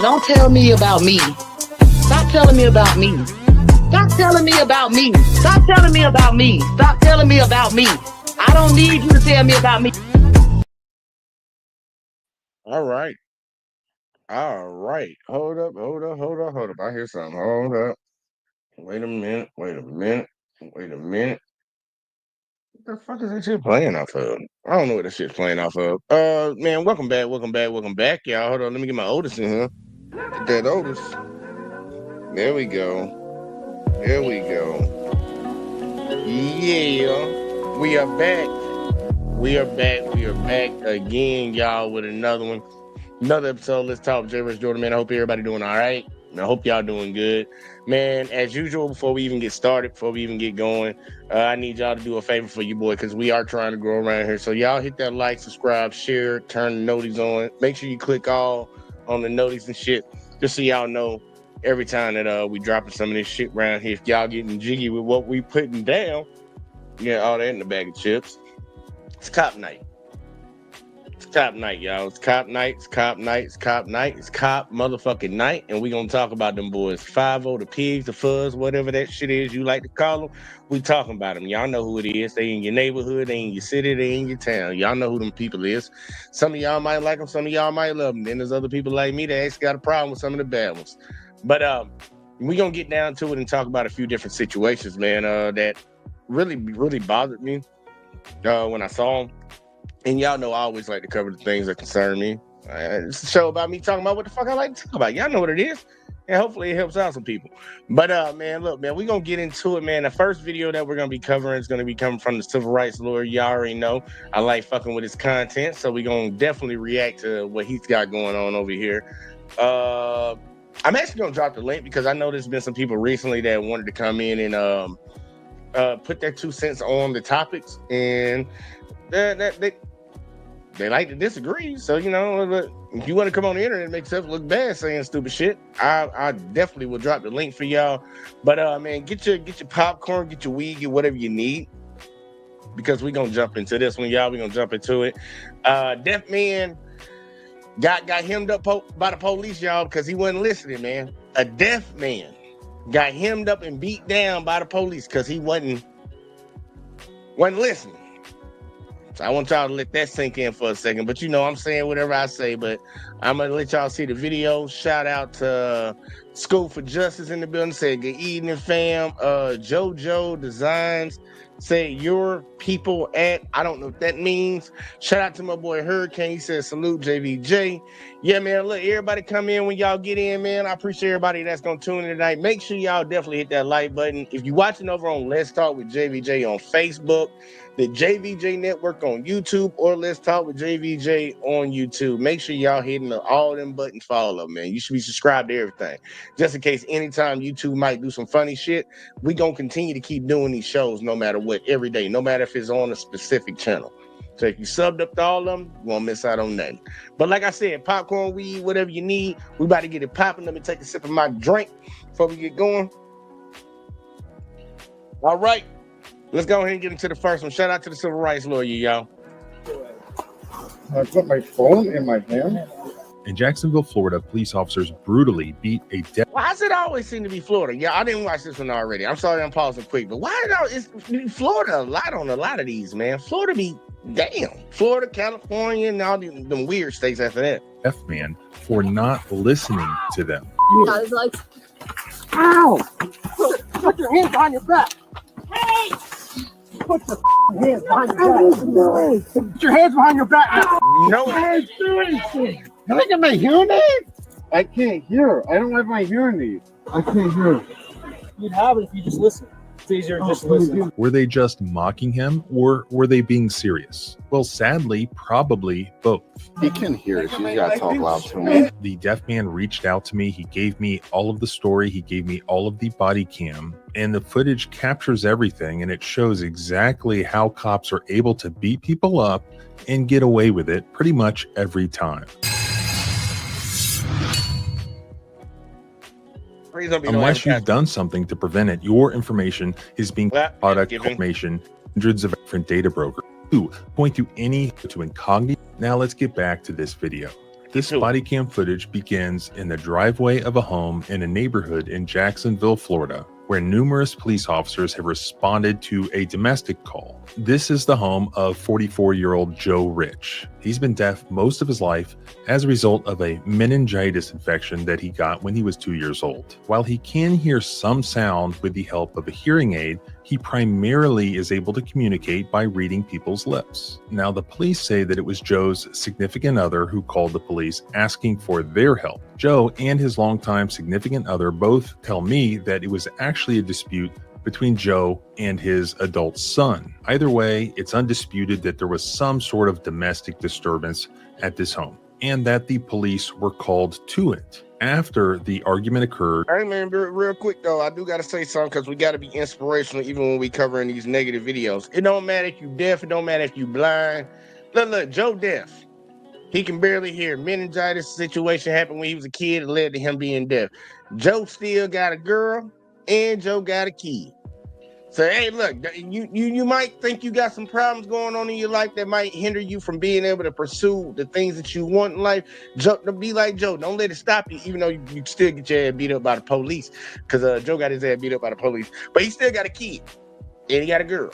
Don't tell me about me. Stop telling me about me. Stop telling me about me. Stop telling me about me. Stop telling me about me. I don't need you to tell me about me. All right. All right. Hold up. Hold up. Hold up. Hold up. I hear something. Hold up. Wait a minute. Wait a minute. Wait a minute. What the fuck is that shit playing off of? I don't know what that shit's playing off of. Man, welcome back. Welcome back. Welcome back, y'all. Hold on. Let me get my Otis in here. Get that Otis. There we go. There we go. Yeah. We are back. We are back. We are back again, y'all, with another one. Another episode. Let's talk. J. Rich Jordan, man. I hope everybody doing all right. I hope y'all doing good, man. As usual, before we even get started, before we even get going, I need y'all to do a favor for you, boy, because we are trying to grow around here. So y'all hit that like, subscribe, share, turn the noties on. Make sure you click all on the noties and shit, just so y'all know every time that we dropping some of this shit around here. If y'all getting jiggy with what we putting down, yeah, all that in the bag of chips. It's cop night. It's cop night, y'all. It's cop night. It's cop night. It's cop night. It's cop motherfucking night. And we gonna talk about them boys. 5-0, the pigs, the fuzz, whatever that shit is you like to call them. We talking about them. Y'all know who it is. They in your neighborhood. They in your city. They in your town. Y'all know who them people is. Some of y'all might like them. Some of y'all might love them. Then there's other people like me that actually got a problem with some of the bad ones. But we gonna get down to it and talk about a few different situations, man, that really bothered me when I saw them. And y'all know I always like to cover the things that concern me. It's a show about me talking about what the fuck I like to talk about. Y'all know what it is. And hopefully it helps out some people. But man, look, man, we're going to get into it, man. The first video that we're going to be covering is going to be coming from the civil rights lawyer. Y'all already know I like fucking with his content. So we're going to definitely react to what he's got going on over here. I'm actually going to drop the link because I know there's been some people recently that wanted to come in and put their 2 cents on the topics. And they like to disagree, so you know, if you want to come on the internet and make yourself look bad saying stupid shit, I definitely will drop the link for y'all. But man, get your popcorn, get your weed, get whatever you need, because we're gonna jump into this one, y'all. We're gonna jump into it. Deaf man got hemmed up by the police, y'all, because he wasn't listening, man. A deaf man got hemmed up and beat down by the police because he wasn't listening. I want y'all to let that sink in for a second, but you know I'm saying whatever I say, but I'm gonna let y'all see the video. Shout out to School for Justice in the building. Say good evening, fam. JoJo Designs say your people at, I don't know what that means. Shout out to my boy Hurricane. He says salute JVJ. Yeah, man, look, everybody come in when y'all get in, man. I appreciate everybody that's gonna tune in tonight. Make sure y'all definitely hit that like button. If you're watching over on Let's Talk with JVJ on Facebook, the JVJ Network on YouTube, or Let's Talk with JVJ on YouTube, make sure y'all hitting all them buttons for all of them, man. You should be subscribed to everything, just in case anytime YouTube might do some funny shit. We gonna continue to keep doing these shows no matter what, every day, no matter if it's on a specific channel. So if you subbed up to all of them, you won't miss out on nothing. But like I said, popcorn, weed, whatever you need, we about to get it popping. Let me take a sip of my drink before we get going. All right. Let's go ahead and get into the first one. Shout out to the civil rights lawyer, y'all. I put my phone in my hand. In Jacksonville, Florida, police officers brutally beat a deaf. Why does it always seem to be Florida? Yeah, I didn't watch this one already. I'm sorry I'm pausing quick, but why is Florida a lot on a lot of these, man? Florida be damn. Florida, California, and all them weird states after that. Deaf man for not listening to them. I was like, ow! Put your hands on your back. Hey! Put your hands behind your back. Put your hands behind your back. No. Can I get my hearing aid? I can't hear. I don't have my hearing aid. I can't hear. You'd have it if you just listen. It's easier to just listen. Were they just mocking him, or were they being serious? Well, sadly, probably both. He can hear it. You gotta talk loud to me. The deaf man reached out to me. He gave me all of the story. He gave me all of the body cam. And the footage captures everything, and it shows exactly how cops are able to beat people up and get away with it pretty much every time. Unless you've done something to prevent it, your information is being product information, hundreds of different data brokers. Point to incognito. Now let's get back to this video. This body cam footage begins in the driveway of a home in a neighborhood in Jacksonville, Florida, where numerous police officers have responded to a domestic call. This is the home of 44-year-old Joe Rich. He's been deaf most of his life as a result of a meningitis infection that he got when he was 2 years old. While he can hear some sound with the help of a hearing aid, he primarily is able to communicate by reading people's lips. Now, the police say that it was Joe's significant other who called the police asking for their help. Joe and his longtime significant other both tell me that it was actually a dispute between Joe and his adult son. Either way, it's undisputed that there was some sort of domestic disturbance at this home. and that the police were called to it. After the argument occurred, Hey man, real quick though, I do gotta say something because we gotta be inspirational even when we covering these negative videos. It don't matter if you deaf, it don't matter if you blind. Look, Joe deaf. He can barely hear. Meningitis situation happened when he was a kid. It led to him being deaf. Joe still got a girl and Joe got a kid. So hey, look, you might think you got some problems going on in your life that might hinder you from being able to pursue the things that you want in life. Joe, be like Joe. Don't let it stop you, even though you still get your ass beat up by the police. Because Joe got his ass beat up by the police, but he still got a kid and he got a girl.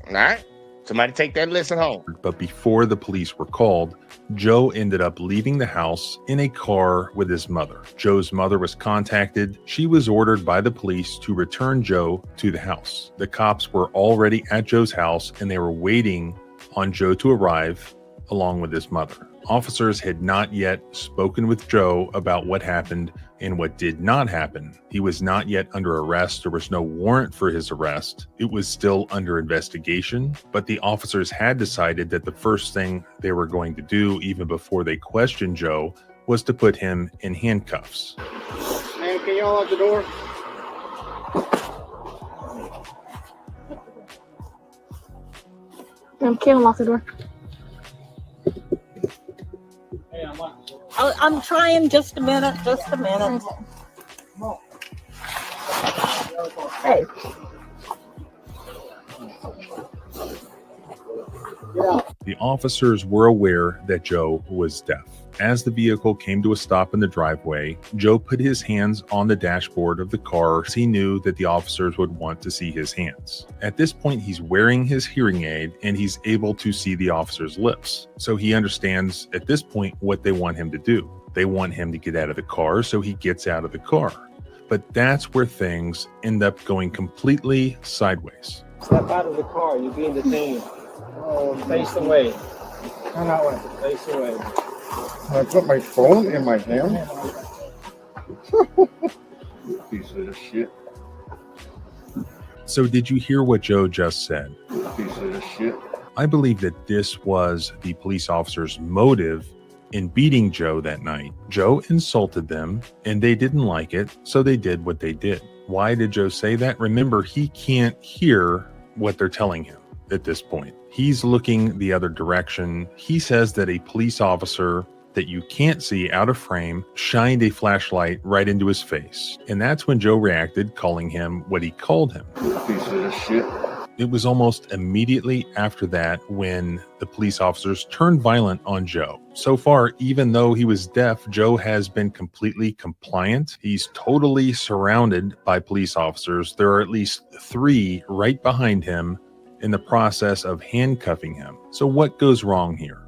All right, somebody take that lesson home. but before the police were called, Joe ended up leaving the house in a car with his mother. Joe's mother was contacted. She was ordered by the police to return Joe to the house. The cops were already at Joe's house and they were waiting on Joe to arrive along with his mother. Officers had not yet spoken with Joe about what happened and what did not happen. He was not yet under arrest. There was no warrant for his arrest. It was still under investigation, but the officers had decided that the first thing they were going to do, even before they questioned Joe, was to put him in handcuffs. Man, can y'all lock the door? Can't lock the door. Hey, I'm locking the door. I'm trying. Just a minute. Just a minute. Hey. The officers were aware that Joe was deaf. As the vehicle came to a stop in the driveway, Joe put his hands on the dashboard of the car as he knew that the officers would want to see his hands. At this point, he's wearing his hearing aid and he's able to see the officer's lips. So he understands at this point what they want him to do. They want him to get out of the car, so he gets out of the car. But that's where things end up going completely sideways. Step out of the car. You're being detained. Face away. Turn that way. Face away. I put my phone in my hand. Piece of shit. So did you hear what Joe just said? Piece of shit. I believe that this was the police officer's motive in beating Joe that night. Joe insulted them and they didn't like it, so they did what they did. Why did Joe say that? Remember, he can't hear what they're telling him at this point. He's looking the other direction. He says that a police officer that you can't see out of frame shined a flashlight right into his face. And that's when Joe reacted, calling him what he called him. Piece of shit. It was almost immediately after that when the police officers turned violent on Joe. So far, even though he was deaf, Joe has been completely compliant. He's totally surrounded by police officers. There are at least 3 right behind him in the process of handcuffing him. So what goes wrong here?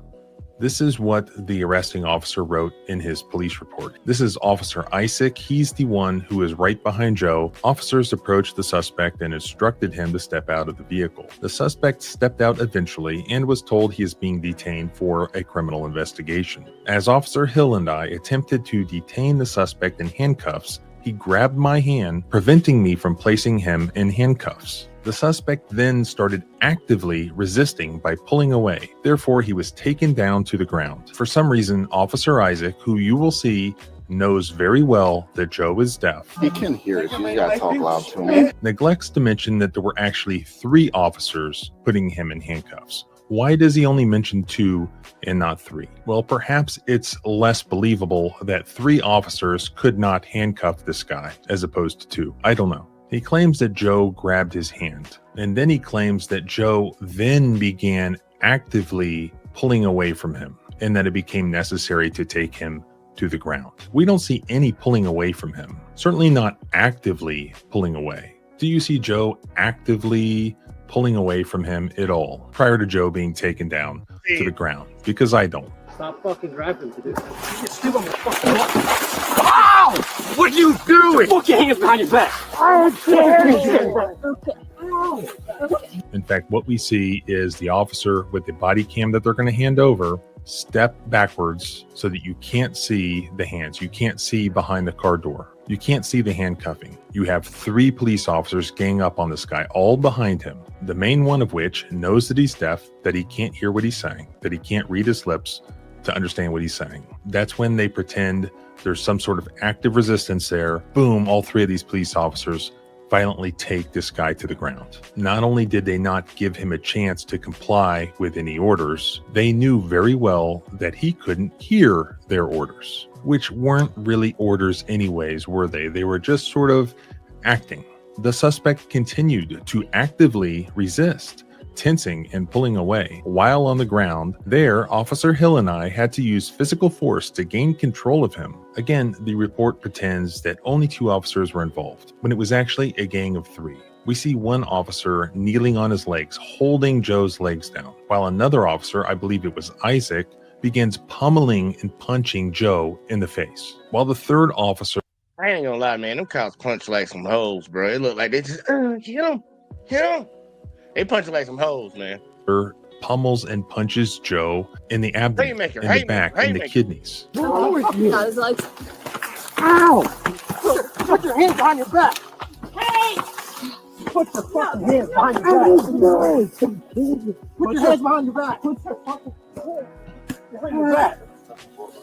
This is what the arresting officer wrote in his police report. This is Officer Isaac. He's the one who is right behind Joe. Officers approached the suspect and instructed him to step out of the vehicle. The suspect stepped out eventually and was told he is being detained for a criminal investigation. As Officer Hill and I attempted to detain the suspect in handcuffs, he grabbed my hand, preventing me from placing him in handcuffs. The suspect then started actively resisting by pulling away. Therefore, he was taken down to the ground. For some reason, Officer Isaac, who you will see, knows very well that Joe is deaf, He can hear it. You gotta talk loud to him. neglects to mention that there were actually 3 officers putting him in handcuffs. Why does he only mention 2 and not 3? Well, perhaps it's less believable that 3 officers could not handcuff this guy as opposed to 2. I don't know. He claims that Joe grabbed his hand, and then he claims that Joe then began actively pulling away from him, and that it became necessary to take him to the ground. We don't see any pulling away from him, certainly not actively pulling away. Do you see Joe actively pulling away from him at all prior to Joe being taken down to the ground? Because I don't. Stop fucking driving to this. You still on the fucking walk. Ow! What are you doing? Put your hands behind your back. In fact, what we see is the officer with the body cam that they're going to hand over step backwards so that you can't see the hands. You can't see behind the car door. You can't see the handcuffing. You have 3 police officers gang up on this guy, all behind him. The main one of which knows that he's deaf, that he can't hear what he's saying, that he can't read his lips, to understand what he's saying. That's when they pretend there's some sort of active resistance there. Boom, all three of these police officers violently take this guy to the ground. Not only did they not give him a chance to comply with any orders, they knew very well that he couldn't hear their orders, which weren't really orders anyways, were they? They were just sort of acting. The suspect continued to actively resist, tensing and pulling away. While on the ground, there, Officer Hill and I had to use physical force to gain control of him. Again, the report pretends that only 2 officers were involved, when it was actually a gang of 3. We see one officer kneeling on his legs, holding Joe's legs down, while another officer, I believe it was Isaac, begins pummeling and punching Joe in the face. While the third officer... I ain't gonna lie, man. Them cops punch like some hoes, bro. It look like they just, hit him. They punch like some hoes, man. Pummels and punches Joe in the abdomen, Haymaker, in the back, in the kidneys. Got his legs. Ow! Put your hands behind your back. Hey! Put your fucking hands behind your back. Put your hands behind your back. Put your fucking hands behind your back.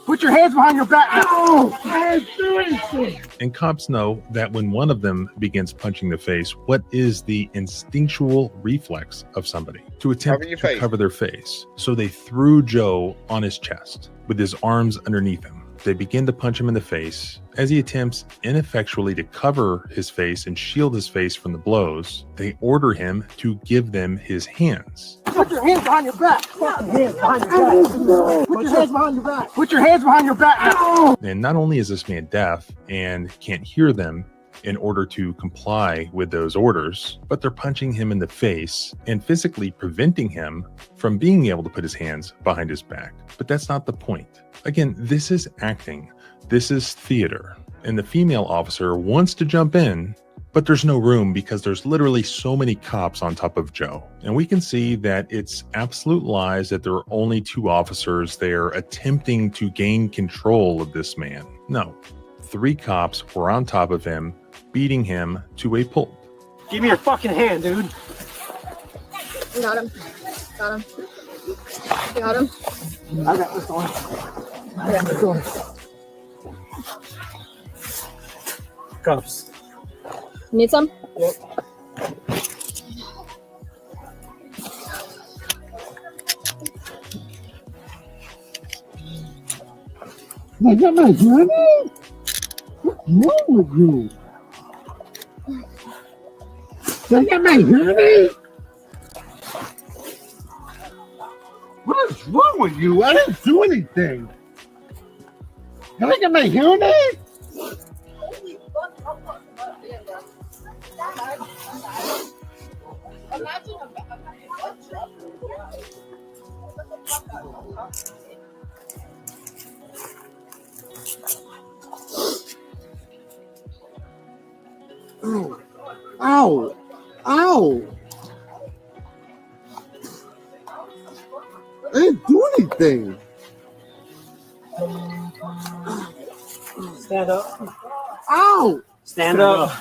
Put your hands behind your back. Ow! I ain't doing anything. And cops know that when one of them begins punching the face, what is the instinctual reflex of somebody? To attempt to cover their face. So they threw Joe on his chest with his arms underneath him. They begin to punch him in the face. As he attempts ineffectually to cover his face and shield his face from the blows, they order him to give them his hands. Put your hands behind your back. Fucking hands behind your back. Put your hands behind your back. Put your hands behind your back. And not only is this man deaf and can't hear them in order to comply with those orders, but they're punching him in the face and physically preventing him from being able to put his hands behind his back. But that's not the point. Again, this is acting. This is theater. And the female officer wants to jump in, but there's no room because there's literally so many cops on top of Joe. And we can see that it's absolute lies that there are only 2 officers there attempting to gain control of this man. No, 3 cops were on top of him, beating him to a pulp. Give me your fucking hand, dude. Got him. Got him. Got him. I got this one. I got this one. Cuffs. Need some? Yep. I got my honey? What's wrong with you? I got my honey? What is wrong with you? I didn't do anything. Can I get my hearing aid? Ow. Ow. Ow. I didn't do anything. Stand up. Ow. Stand up.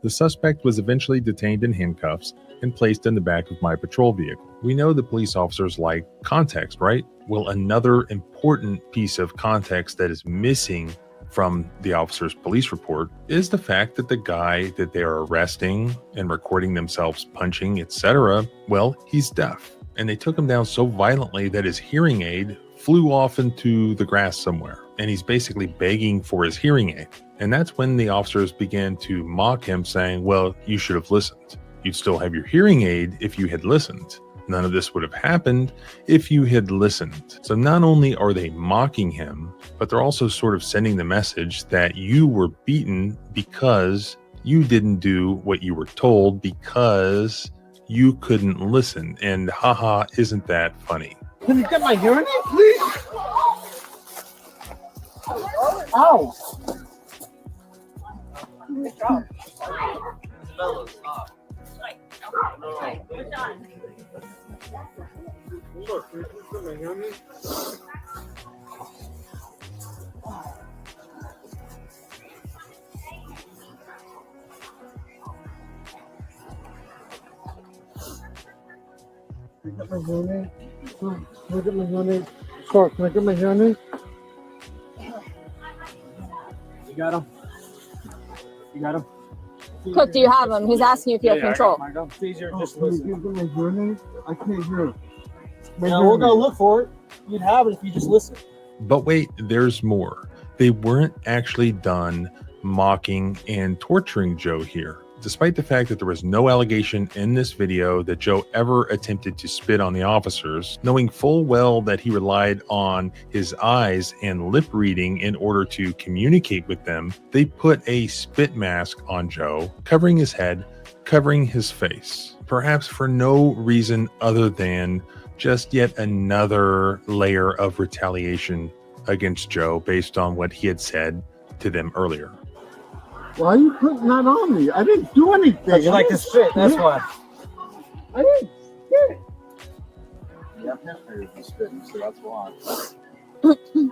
The suspect was eventually detained in handcuffs and placed in the back of my patrol vehicle. We know the police officers like context, right? Well, another important piece of context that is missing from the officer's police report is the fact that the guy that they are arresting and recording themselves punching, etc., well, he's deaf. And they took him down so violently that his hearing aid flew off into the grass somewhere. And he's basically begging for his hearing aid. And that's when the officers began to mock him, saying, well, you should have listened. You'd still have your hearing aid if you had listened. None of this would have happened if you had listened. So not only are they mocking him, but they're also sort of sending the message that you were beaten because you didn't do what you were told because you couldn't listen. And haha, isn't that funny? Can you get my hearing aid, please? Ow. Good job. Can I get my hearing aid? Sir, can I get my hearing aid? You got him? You got him? Cook, do you have him? He's asking you if you have control. It's easier Oh, just can you listen. get my hearing aid? I can't hear. My Now, we're hearing going to aid. look for it. You'd have it if you just listen. But wait, there's more. They weren't actually done mocking and torturing Joe here. Despite the fact that there was no allegation in this video that Joe ever attempted to spit on the officers, knowing full well that he relied on his eyes and lip reading in order to communicate with them, they put a spit mask on Joe, covering his head, covering his face, perhaps for no reason other than just yet another layer of retaliation against Joe based on what he had said to them earlier. Why are you putting that on me? I didn't do anything. You like to spit, that's why. I didn't spit. You have history with spitting, so that's why. You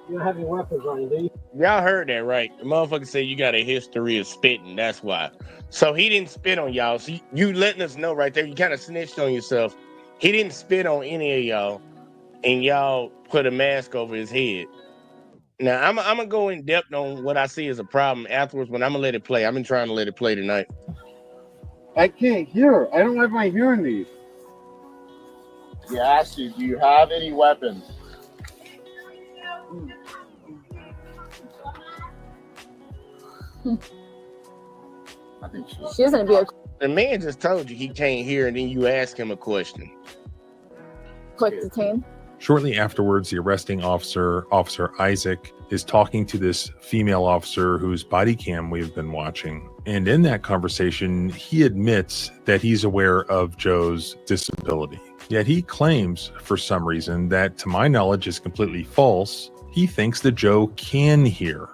don't have any weapons on you, do you? Y'all heard that, right? The motherfucker said you got a history of spitting. That's why. So he didn't spit on y'all. So you letting us know right there. You kind of snitched on yourself. He didn't spit on any of y'all, and y'all put a mask over his head. Now, I'm going to go in depth on what I see as a problem afterwards, but I'm going to let it play. I've been trying to let it play tonight. I can't hear. I don't have my hearing aid. He asked you, do you have any weapons? I think she's... She doesn't be a The man just told you he can't hear, and then you ask him a question. quick detain. Shortly afterwards, the arresting officer, Officer Isaac, is talking to this female officer whose body cam we've been watching. And in that conversation, he admits that he's aware of Joe's disability. Yet he claims, for some reason, that to my knowledge is completely false. He thinks that Joe can hear,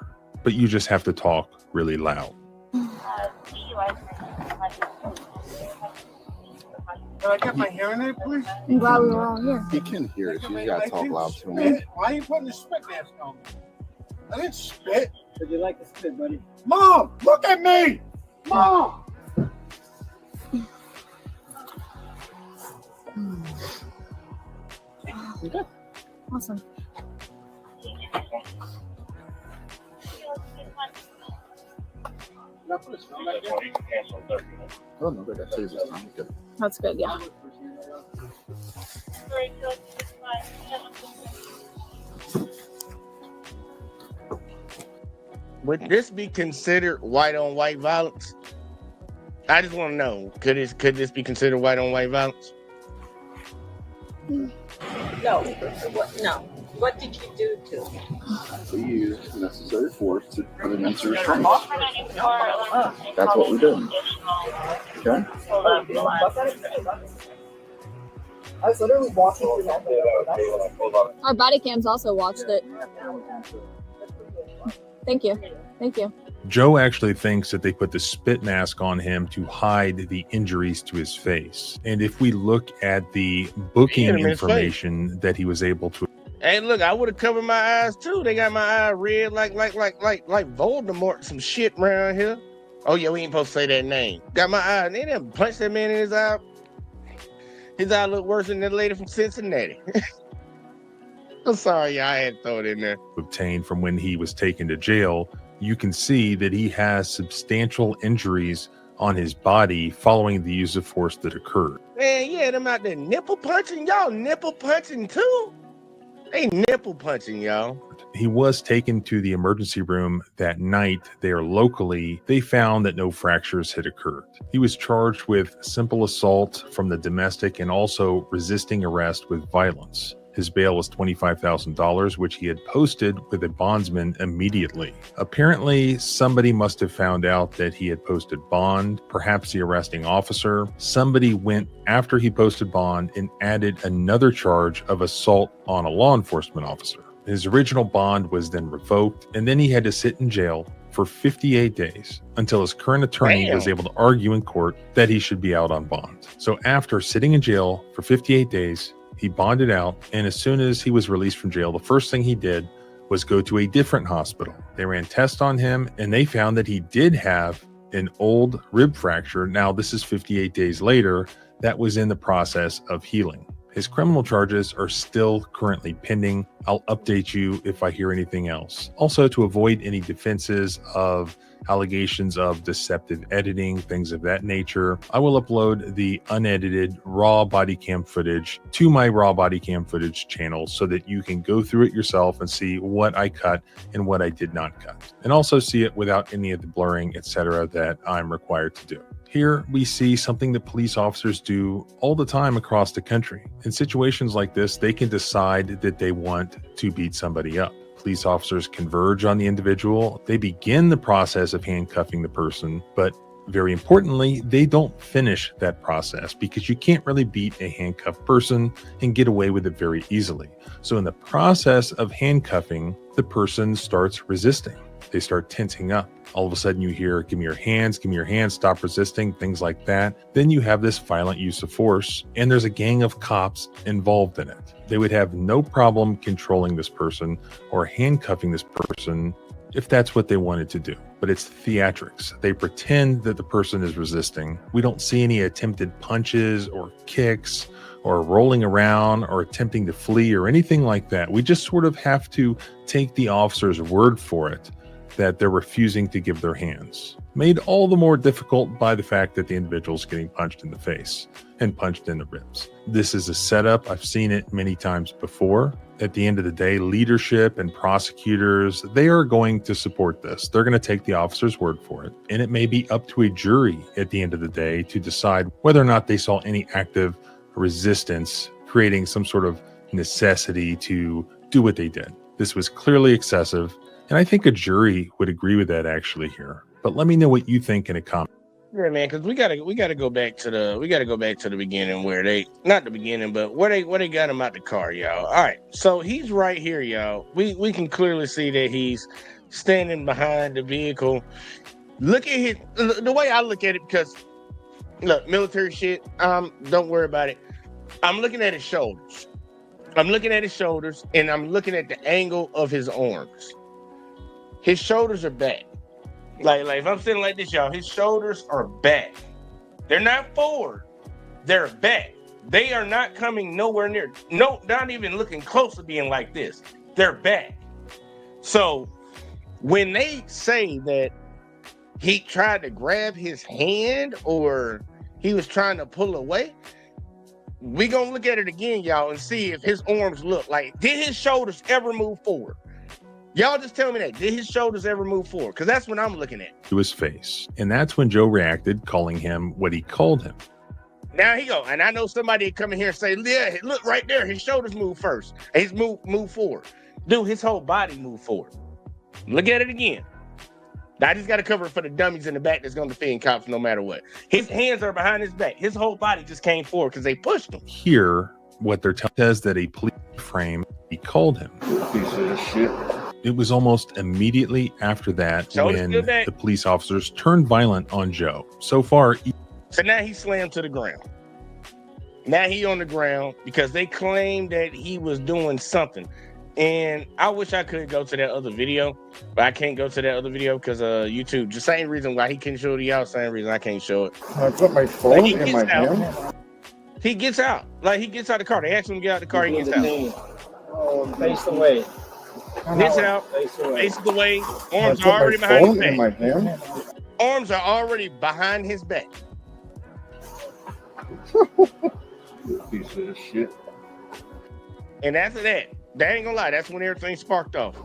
but you just have to talk really loud. Can I get my hearing aid, please? I'm glad we were all here. He can hear it. You gotta talk loud to him. Spit. Why are you putting a spit mask on me? I didn't spit. Would you like to spit, buddy? Mom, look at me. Mom. Awesome. Oh no, that saves his time. Good. That's good, yeah. Would this be considered white on white violence? I just want to know, could this be considered white on white violence? No. No. What did you do to him? We used necessary force to put him into restraint. That's what we did. Okay? I was literally walking through that. Our body cams also watched it. Thank you. Thank you. Joe actually thinks that they put the spit mask on him to hide the injuries to his face. And if we look at the booking Hit him in his information that he was able to, Hey, look, I would have covered my eyes too. They got my eye red like Voldemort, some shit around here. Oh yeah, we ain't supposed to say that name. Got my eye, and they done punched that man in his eye. His eye looked worse than that lady from Cincinnati. I'm sorry, y'all, I had to throw it in there. obtain from when he was taken to jail, you can see that he has substantial injuries on his body following the use of force that occurred. Man, yeah, them out there nipple punching. Y'all nipple punching too? They nipple punching, y'all. He was taken to the emergency room that night there locally. They found that no fractures had occurred. He was charged with simple assault from the domestic and also resisting arrest with violence. His bail was $25,000, which he had posted with a bondsman immediately. Apparently, somebody must have found out that he had posted bond, perhaps the arresting officer. Somebody went after he posted bond and added another charge of assault on a law enforcement officer. His original bond was then revoked, and then he had to sit in jail for 58 days until his current attorney was able to argue in court that he should be out on bond. So after sitting in jail for 58 days, he bonded out, and as soon as he was released from jail, the first thing he did was go to a different hospital. They ran tests on him, and they found that he did have an old rib fracture. Now, this is 58 days later, that was in the process of healing. His criminal charges are still currently pending. I'll update you if I hear anything else. Also, to avoid any defenses of allegations of deceptive editing, things of that nature, I will upload the unedited raw body cam footage to my raw body cam footage channel so that you can go through it yourself and see what I cut and what I did not cut, and also see it without any of the blurring, etc. that I'm required to do. Here we see something that police officers do all the time across the country. In situations like this, they can decide that they want to beat somebody up. Police officers converge on the individual. They begin the process of handcuffing the person, but very importantly, they don't finish that process because you can't really beat a handcuffed person and get away with it very easily. So in the process of handcuffing, the person starts resisting. They start tensing up. All of a sudden you hear, give me your hands, stop resisting, things like that. Then you have this violent use of force, and there's a gang of cops involved in it. They would have no problem controlling this person or handcuffing this person if that's what they wanted to do. But it's theatrics. They pretend that the person is resisting. We don't see any attempted punches or kicks or rolling around or attempting to flee or anything like that. We just sort of have to take the officer's word for it that they're refusing to give their hands, made all the more difficult by the fact that the individual's getting punched in the face and punched in the ribs. This is a setup. I've seen it many times before. At the end of the day, leadership and prosecutors, they are going to support this. They're going to take the officer's word for it. And it may be up to a jury at the end of the day to decide whether or not they saw any active resistance, creating some sort of necessity to do what they did. This was clearly excessive. And I think a jury would agree with that actually here. But let me know what you think in a comment. Yeah, man, because we gotta go back to the beginning where they, not the beginning, but where they got him out the car, y'all. All right, so he's right here, y'all. We can clearly see that he's standing behind the vehicle. Look at the way I look at it, because look, military shit. Don't worry about it. I'm looking at his shoulders. And I'm looking at the angle of his arms. His shoulders are back. Like if I'm sitting like this, y'all, his shoulders are back. They're not forward. They're back. They are not coming nowhere near. No, not even looking close to being like this. They're back. So when they say that he tried to grab his hand or he was trying to pull away, we gonna look at it again, y'all, and see if his arms look like, did his shoulders ever move forward? Y'all just tell me that. Did his shoulders ever move forward? Because that's what I'm looking at. To his face. And that's when Joe reacted, calling him what he called him. Now he go. And I know somebody would come in here and say, yeah, look right there. His shoulders move first. His move forward. Dude, his whole body moved forward. Look at it again. Now, I just got to cover it for the dummies in the back that's going to defend cops no matter what. His hands are behind his back. His whole body just came forward because they pushed him. Here, what they're telling says that a police frame, he called him. Piece of shit. It was almost immediately after that when the police officers turned violent on Joe. So far, so now he slammed to the ground. Now he on the ground because they claimed that he was doing something. And I wish I could go to that other video, but I can't go to that other video because YouTube, the same reason why he can show it to y'all, same reason I can't show it. I put my phone in my hand. He gets out. Like, he gets out of the car. They ask him to get out of the car. He gets out. Face away. Gets out. Face away. Arms are already behind his back. Arms are already behind his back. Piece of shit. And after that, they ain't gonna lie, that's when everything sparked off.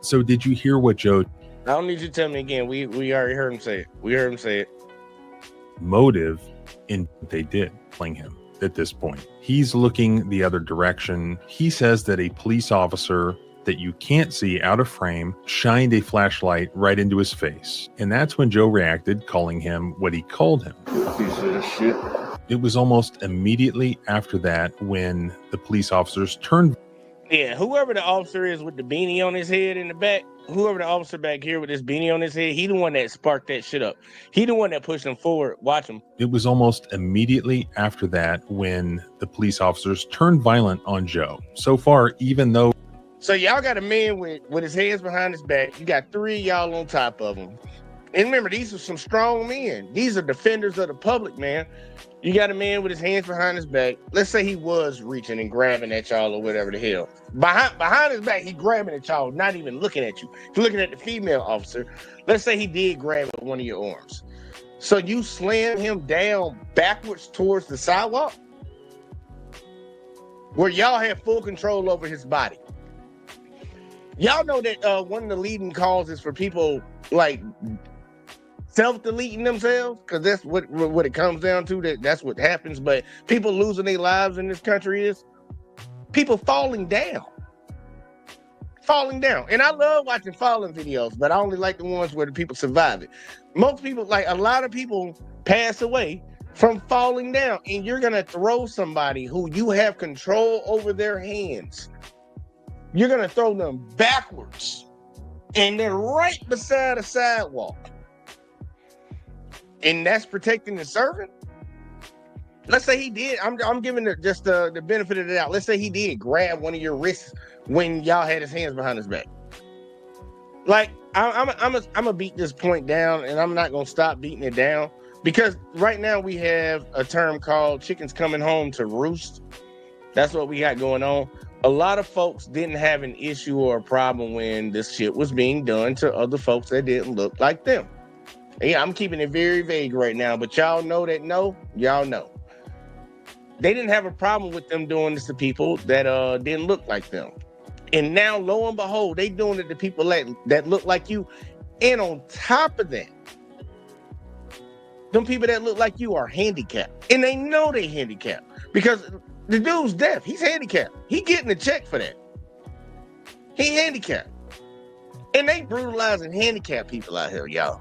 So did you hear what Joe? I don't need you to tell me again. We already heard him say it. Motive in what they did, playing him at this point. He's looking the other direction. He says that a police officer that you can't see out of frame shined a flashlight right into his face. And that's when Joe reacted, calling him what he called him. Piece of shit. It was almost immediately after that when the police officers turned. Yeah, whoever the officer is with the beanie on his head in the back, whoever the officer back here with this beanie on his head, he the one that sparked that shit up. He the one that pushed him forward. Watch him. It was almost immediately after that when the police officers turned violent on Joe. So far, even though. So y'all got a man with his hands behind his back. You got three of y'all on top of him. And remember, these are some strong men. These are defenders of the public, man. You got a man with his hands behind his back. Let's say he was reaching and grabbing at y'all or whatever the hell. Behind his back, he grabbing at y'all, not even looking at you. He's looking at the female officer. Let's say he did grab at one of your arms. So you slam him down backwards towards the sidewalk where y'all have full control over his body. Y'all know that one of the leading causes for people like self-deleting themselves, because that's what it comes down to, that's what happens. But people losing their lives in this country is people falling down. And I love watching falling videos, but I only like the ones where the people survive it. Most people, like a lot of people, pass away from falling down, and you're gonna throw somebody who you have control over their hands. You're gonna throw them backwards, and they're right beside a sidewalk. And that's protecting the servant. Let's say he did. I'm giving just the benefit of the doubt. Let's say he did grab one of your wrists when y'all had his hands behind his back. Like I'm gonna beat this point down, and I'm not gonna stop beating it down, because right now we have a term called chickens coming home to roost. That's what we got going on. A lot of folks didn't have an issue or a problem when this shit was being done to other folks that didn't look like them. Yeah, I'm keeping it very vague right now, but y'all know that y'all know. They didn't have a problem with them doing this to people that didn't look like them. And now, lo and behold, they doing it to people that look like you. And on top of that, them people that look like you are handicapped. And they know they handicapped because the dude's deaf. He's handicapped. He getting a check for that. He handicapped. And they brutalizing handicapped people out here, y'all.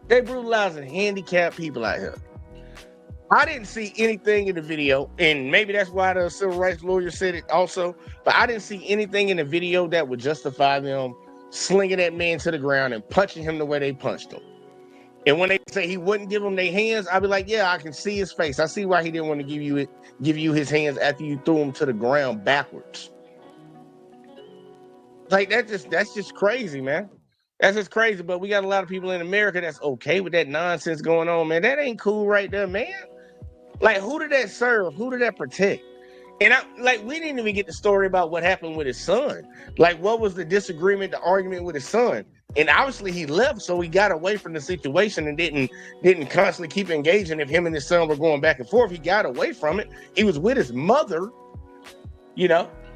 They brutalizing handicapped people out here. I didn't see anything in the video, and maybe that's why the civil rights lawyer said it also, but I didn't see anything in the video that would justify them slinging that man to the ground and punching him the way they punched him. And when they say he wouldn't give them their hands, I'd be like, yeah, I can see his face. I see why he didn't want to give you his hands after you threw him to the ground backwards. Like that's just crazy, man. That's just crazy. But we got a lot of people in America that's okay with that nonsense going on, man. That ain't cool right there, man. Like, who did that serve? Who did that protect? And we didn't even get the story about what happened with his son. Like, what was the disagreement, the argument with his son? And obviously he left, so he got away from the situation and didn't constantly keep engaging. If him and his son were going back and forth, he got away from it. He was with his mother,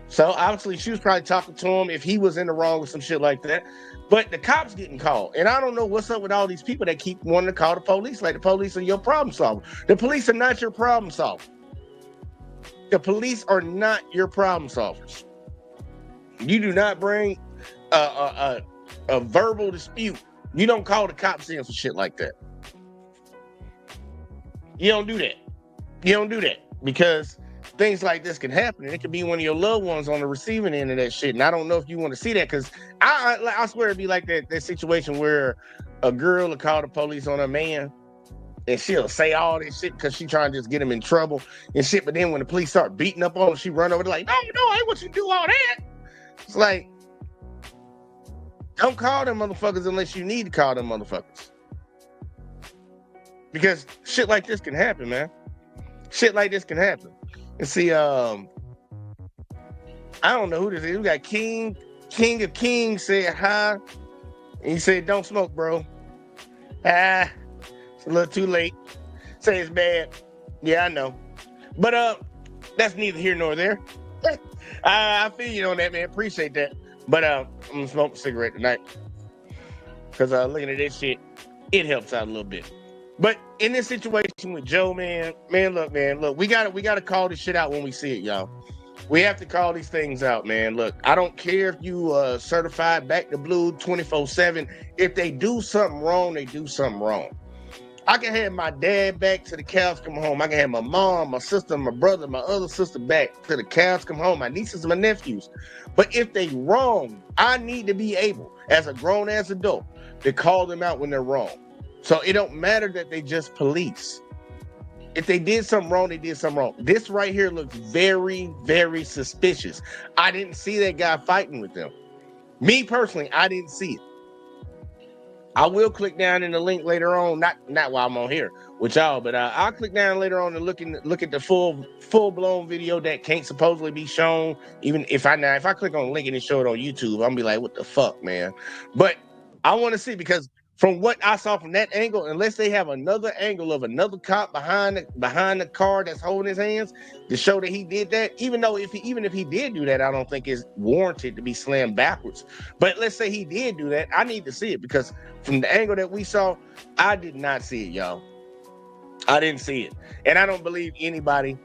So obviously she was probably talking to him if he was in the wrong with some shit like that. But the cops getting called. And I don't know what's up with all these people that keep wanting to call the police. Like, the police are your problem solver. The police are not your problem solver. The police are not your problem solvers. You do not bring a verbal dispute. You don't call the cops in for shit like that. You don't do that. Because things like this can happen, and it could be one of your loved ones on the receiving end of that shit. And I don't know if you want to see that, because I swear it'd be like that situation where a girl will call the police on a man, and she'll say all this shit because she trying to just get him in trouble and shit. But then when the police start beating up on her, she run over, like, no, I ain't want you to do all that. It's like, don't call them motherfuckers unless you need to call them motherfuckers. Because shit like this can happen, man. Shit like this can happen. And see, I don't know who this is. We got King of Kings said hi. And he said, don't smoke, bro. It's a little too late. Say it's bad. Yeah, I know. But that's neither here nor there. I feel you on that, man. Appreciate that. But I'm gonna smoke a cigarette tonight. Because looking at this shit, it helps out a little bit. But in this situation with Joe, man, look, we gotta call this shit out when we see it, y'all. We have to call these things out, man. Look, I don't care if you certified back to blue 24/7. If they do something wrong, they do something wrong. I can have my dad back to the cows come home. I can have my mom, my sister, my brother, my other sister back to the cows come home, my nieces and my nephews. But if they wrong, I need to be able, as a grown-ass adult, to call them out when they're wrong. So it don't matter that they just police. If they did something wrong, they did something wrong. This right here looks very, very suspicious. I didn't see that guy fighting with them. Me personally, I didn't see it. I will click down in the link later on, not while I'm on here with y'all, but I'll click down later on and look at the full blown video that can't supposedly be shown. Even if I click on the link and it show it on YouTube, I'm gonna be like, what the fuck, man? But I want to see, because from what I saw from that angle, unless they have another angle of another cop behind the car that's holding his hands to show that he did that, even if he did do that, I don't think it's warranted to be slammed backwards. But let's say he did do that, I need to see it, because from the angle that we saw, I did not see it, y'all. I didn't see it, and I don't believe anybody.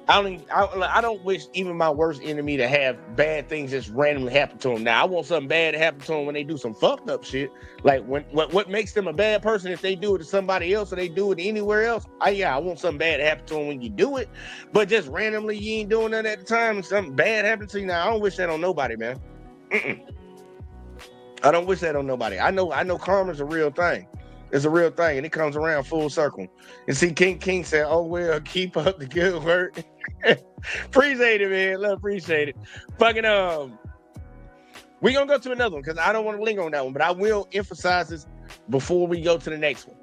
I don't wish even my worst enemy to have bad things just randomly happen to them. Now, I want something bad to happen to them when they do some fucked up shit. Like what makes them a bad person if they do it to somebody else or they do it anywhere else? I want something bad to happen to them when you do it. But just randomly, you ain't doing that at the time and something bad happens to you. Now, I don't wish that on nobody, man. I don't wish that on nobody. I know karma's a real thing. It's a real thing, and it comes around full circle. And see, King said, "Oh well, keep up the good work." Appreciate it, man. Love, appreciate it. Fucking we gonna go to another one because I don't want to linger on that one, but I will emphasize this before we go to the next one.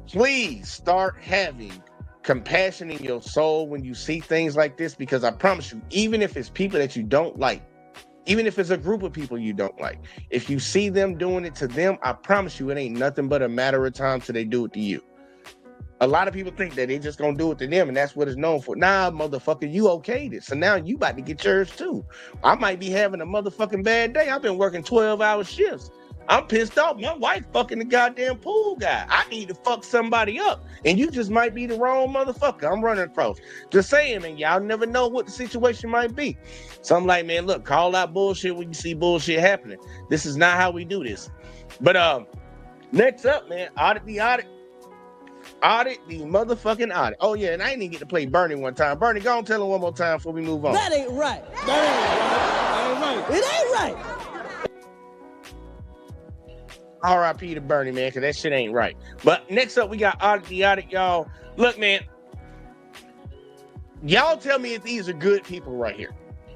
Please start having compassion in your soul when you see things like this, because I promise you, even if it's people that you don't like, even if it's a group of people you don't like, if you see them doing it to them, I promise you it ain't nothing but a matter of time till they do it to you. A lot of people think that they just gonna do it to them and that's what it's known for. Nah, motherfucker, you okayed it. So now you about to get yours too. I might be having a motherfucking bad day. I've been working 12-hour shifts. I'm pissed off. My wife fucking the goddamn pool guy. I need to fuck somebody up. And you just might be the wrong motherfucker I'm running across. Just saying, man, y'all never know what the situation might be. So I'm like, man, look, call out bullshit when you see bullshit happening. This is not how we do this. But next up, man, audit the motherfucking audit. Oh yeah, and I didn't even get to play Bernie one time. Bernie, go on, tell him one more time before we move on. That ain't right. That ain't right. It ain't right. R.I.P. to Bernie, man, because that shit ain't right. But next up, we got Audit the Audit, y'all. Look, man, y'all tell me if these are good people right here.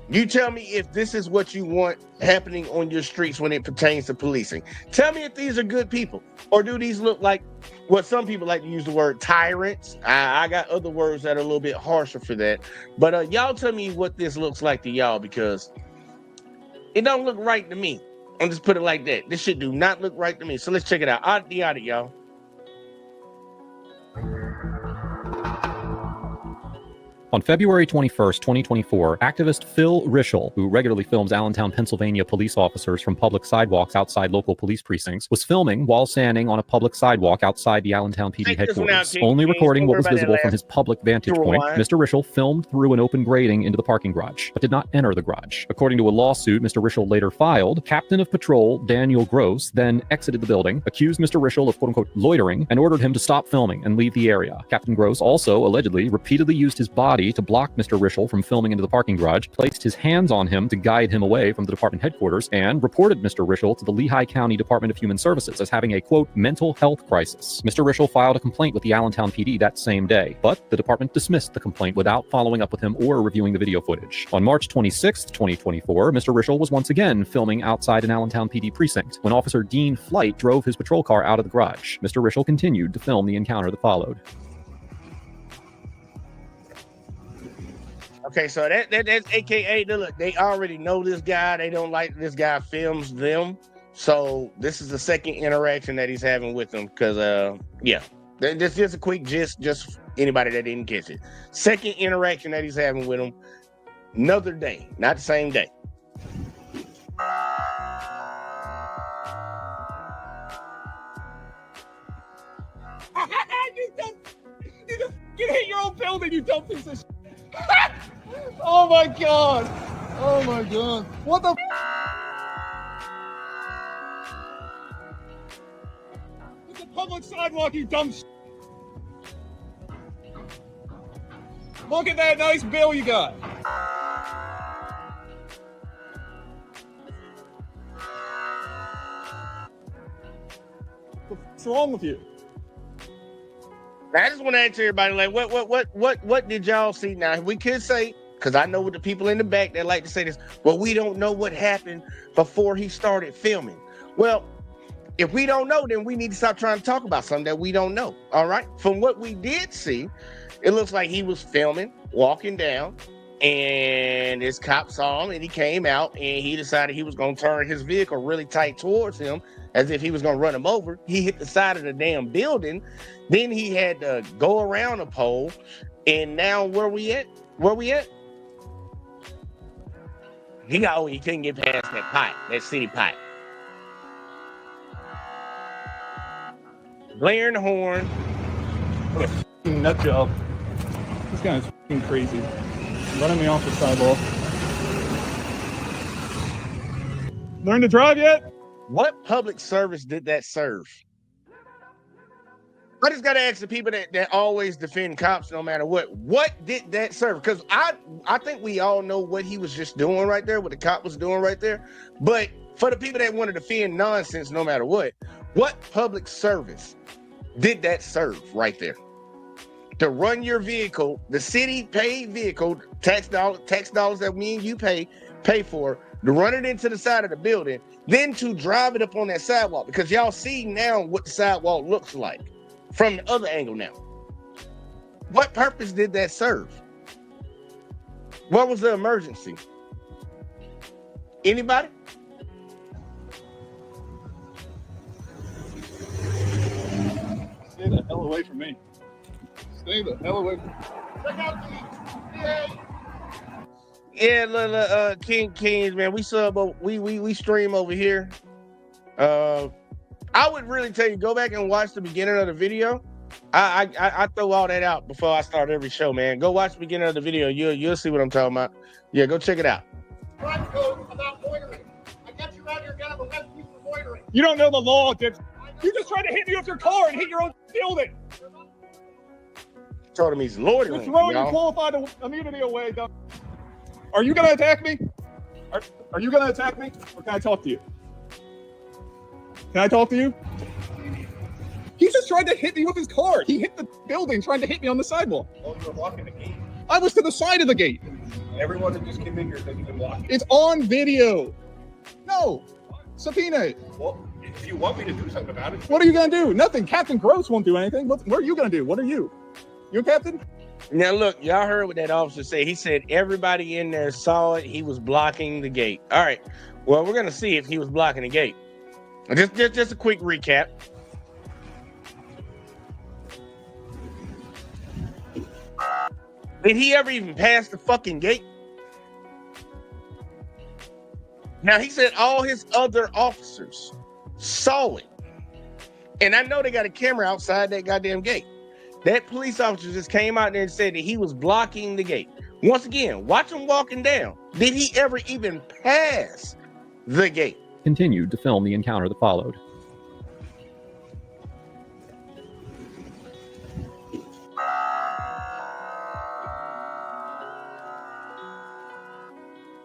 You tell me if this is what you want happening on your streets when it pertains to policing. Tell me if these are good people, or do these look like what some people like to use the word tyrants? I got other words that are a little bit harsher for that. But y'all tell me what this looks like to y'all, because it don't look right to me. I'll just put it like that. This shit do not look right to me. So let's check it out. Audit the audit, y'all. On February 21st, 2024, activist Phil Rischel, who regularly films Allentown, Pennsylvania police officers from public sidewalks outside local police precincts, was filming while standing on a public sidewalk outside the Allentown PD headquarters, only recording what was visible from his public vantage point. Mr. Rischel filmed through an open grating into the parking garage, but did not enter the garage. According to a lawsuit Mr. Rischel later filed, Captain of Patrol Daniel Gross then exited the building, accused Mr. Rischel of quote-unquote loitering, and ordered him to stop filming and leave the area. Captain Gross also allegedly repeatedly used his body to block Mr. Rischel from filming into the parking garage, placed his hands on him to guide him away from the department headquarters, and reported Mr. Rischel to the Lehigh County Department of Human Services as having a, quote, mental health crisis. Mr. Rischel filed a complaint with the Allentown PD that same day, but the department dismissed the complaint without following up with him or reviewing the video footage. On March 26, 2024, Mr. Rischel was once again filming outside an Allentown PD precinct when Officer Dean Flight drove his patrol car out of the garage. Mr. Rischel continued to film the encounter that followed. Okay, so that's AKA, look, they already know this guy. They don't like this guy films them. So this is the second interaction that he's having with them. Because, yeah, just a quick gist, just anybody that didn't catch it. Second interaction that he's having with them. Another day, not the same day. You hit your own building, you dumb piece of shit. Oh my god! Oh my god! What the? It's a public sidewalk, you dumb shit. Look at that nice bill you got. What's wrong with you? I just want to ask everybody, like, what did y'all see? Now, we could say, because I know with the people in the back that like to say this, well, we don't know what happened before he started filming. Well, If we don't know, then we need to stop trying to talk about something that we don't know. All right. From what we did see, it looks like he was filming, walking down, and this cop saw him and he came out and he decided he was going to turn his vehicle really tight towards him as if he was going to run him over. He hit the side of the damn building. Then he had to go around a pole. And now where we at? He couldn't get past that pipe, that city pipe. Blaring the horn. What a f***ing nut job. This guy is f***ing crazy. Running me off the sidewalk. Learn to drive yet? What public service did that serve? I just gotta ask the people that always defend cops no matter what. What did that serve? Because I think we all know what he was just doing right there, what the cop was doing right there. But for the people that want to defend nonsense no matter what public service did that serve right there? To run your vehicle, the city paid vehicle, tax dollars that me and you pay for, to run it into the side of the building, then to drive it up on that sidewalk. Because y'all see now what the sidewalk looks like from the other angle now. What purpose did that serve? What was the emergency? Anybody? Stay the hell away from me. Stay the hell away from me. Yeah, Kings, man, we stream over here. I would really tell you, go back and watch the beginning of the video. I throw all that out before I start every show, man. Go watch the beginning of the video. You'll see what I'm talking about. Yeah, go check it out. Crime code about loitering. I got you out here, got a arrest you for loitering. You don't know the law, Dick. You just tried to hit me with your car and hit your own building. Told him he's loitering. You're throwing y'all. your qualified immunity away, dumb. Are you going to attack me? Are you going to attack me? Or can I talk to you? Can I talk to you? He just tried to hit me with his car. He hit the building trying to hit me on the sidewalk. Well, you were blocking the gate. I was to the side of the gate. Everyone that just came in here said you've been blocking. It's on video. No. Subpoena it. Well, if you want me to do something about it. What are you going to do? Nothing. Captain Gross won't do anything. What are you going to do? What are you? You a captain? Now look, y'all heard what that officer said. He said everybody in there saw it. He was blocking the gate. All right. Well, we're gonna see if he was blocking the gate. Just a quick recap. Did he ever even pass the fucking gate? Now he said all his other officers saw it. And I know they got a camera outside that goddamn gate. That police officer just came out there and said that he was blocking the gate. Once again, watch him walking down. Did he ever even pass the gate? Continued to film the encounter that followed.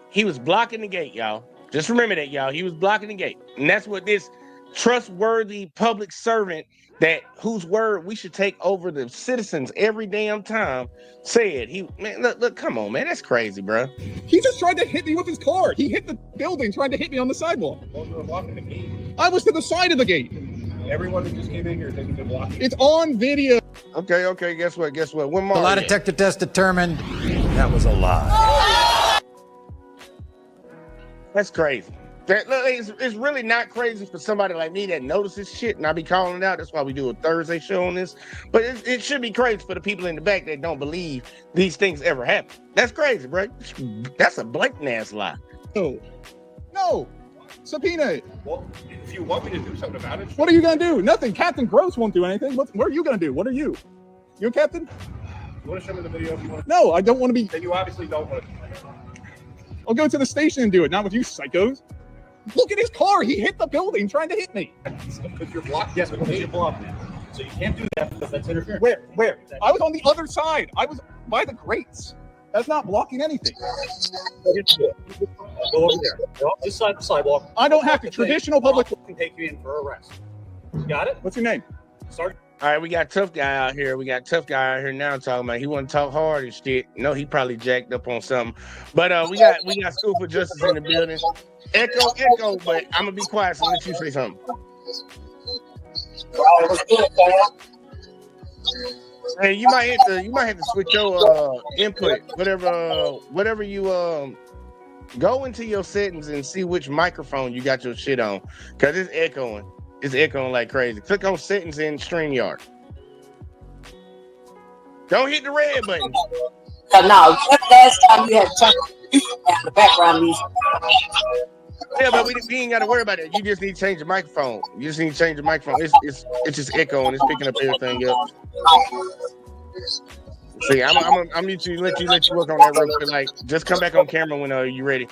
He was blocking the gate, y'all. Just remember that, y'all. He was blocking the gate. And that's what this trustworthy public servant that whose word we should take over the citizens every damn time said. Look, come on, man. That's crazy, bro. He just tried to hit me with his car. He hit the building trying to hit me on the sidewalk. Well, you were blocking the gate. I was to the side of the gate. Everyone that just came in here said you've been blocking. It's on video. Okay. Guess what? One more. The lie detector test determined that was a lie. That's crazy. It's really not crazy for somebody like me that notices shit and I be calling it out. That's why we do a Thursday show on this. But it should be crazy for the people in the back that don't believe these things ever happen. That's crazy, bro. That's a blatant ass lie. No. Subpoena it. Well, if you want me to do something about it. What are you going to do? Nothing. Captain Gross won't do anything. What are you going to do? What are you? You a captain? You want to show me the video if you want to? No, I don't want to be. Then you obviously don't want to. I'll go to the station and do it, not with you psychos. Look at his car. He hit the building trying to hit me. Because you're blocked. Yes, because you're blocked. So you can't do that because that's interference. Where? I was on the other side. I was by the grates. That's not blocking anything. Go over there. Go up this side of the sidewalk. I don't have to. Traditional public can take you in for arrest. You got it? What's your name? Sergeant. All right, we got tough guy out here. Now talking about he want to talk hard and shit. No, he probably jacked up on something. But we got School for Justice in the building. Echo, but I'm gonna be quiet, so let you say something. Hey, you might have to switch your input. Whatever you go into your settings and see which microphone you got your shit on. Cause it's echoing. It's echoing like crazy. Click on settings in StreamYard. Don't hit the red button. No, last time you had turned the background music. Yeah, but we ain't got to worry about it. You just need to change the microphone. You just need to change the microphone. It's just echoing. It's picking up everything up. See, I'm need to let you work on that real quick. Like, just come back on camera when you ready.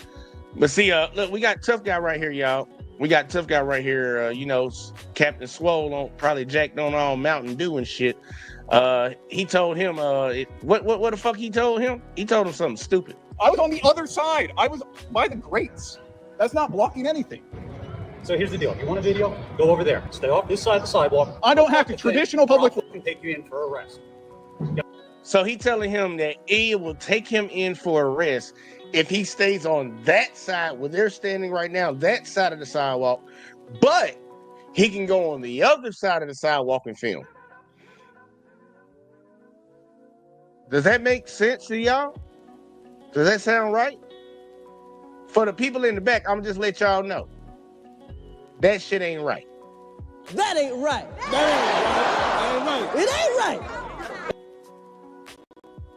But see, look, we got Tough Guy right here, y'all. We got Tough Guy right here. You know, Captain Swole on probably jacked on all Mountain Dew and shit. He told him what the fuck he told him? He told him something stupid. I was on the other side. I was by the grates. That's not blocking anything. So here's the deal. If you want a video, go over there. Stay off this side of the sidewalk. I don't have to. Traditional public can take you in for arrest. So he telling him that it will take him in for arrest if he stays on that side where they're standing right now, that side of the sidewalk, but he can go on the other side of the sidewalk and film. Does that make sense to y'all? Does that sound right? For the people in the back, I'm just let y'all know. That shit ain't right. That ain't right. That ain't right. It ain't right.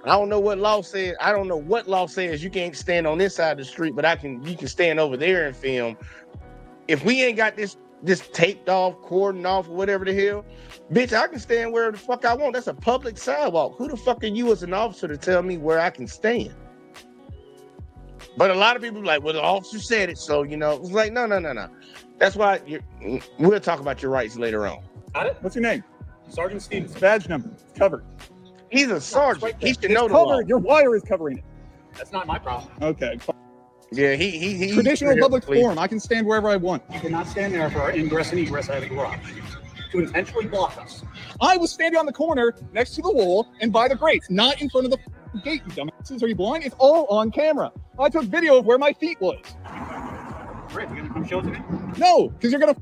I don't know what law says. I don't know what law says you can't stand on this side of the street, but you can stand over there and film. If we ain't got this taped off, cordoned off, or whatever the hell, bitch, I can stand wherever the fuck I want. That's a public sidewalk. Who the fuck are you as an officer to tell me where I can stand? But a lot of people are like, well, the officer said it, so, you know, it's like, no. That's why we'll talk about your rights later on. Got it? What's your name? Sergeant Stevens. Badge number. It's covered. He's a sergeant. Right, he should it's know the law. covered. Your wire is covering it. That's not my problem. Okay. Yeah, he Traditional public forum. I can stand wherever I want. You cannot stand there for our ingress and egress out of the garage. To intentionally block us. I was standing on the corner next to the wall and by the grates, not in front of the gate, you dumbasses. Are you blind? It's all on camera. I took video of where my feet was. Great, you gonna come show it to me? No, because you're gonna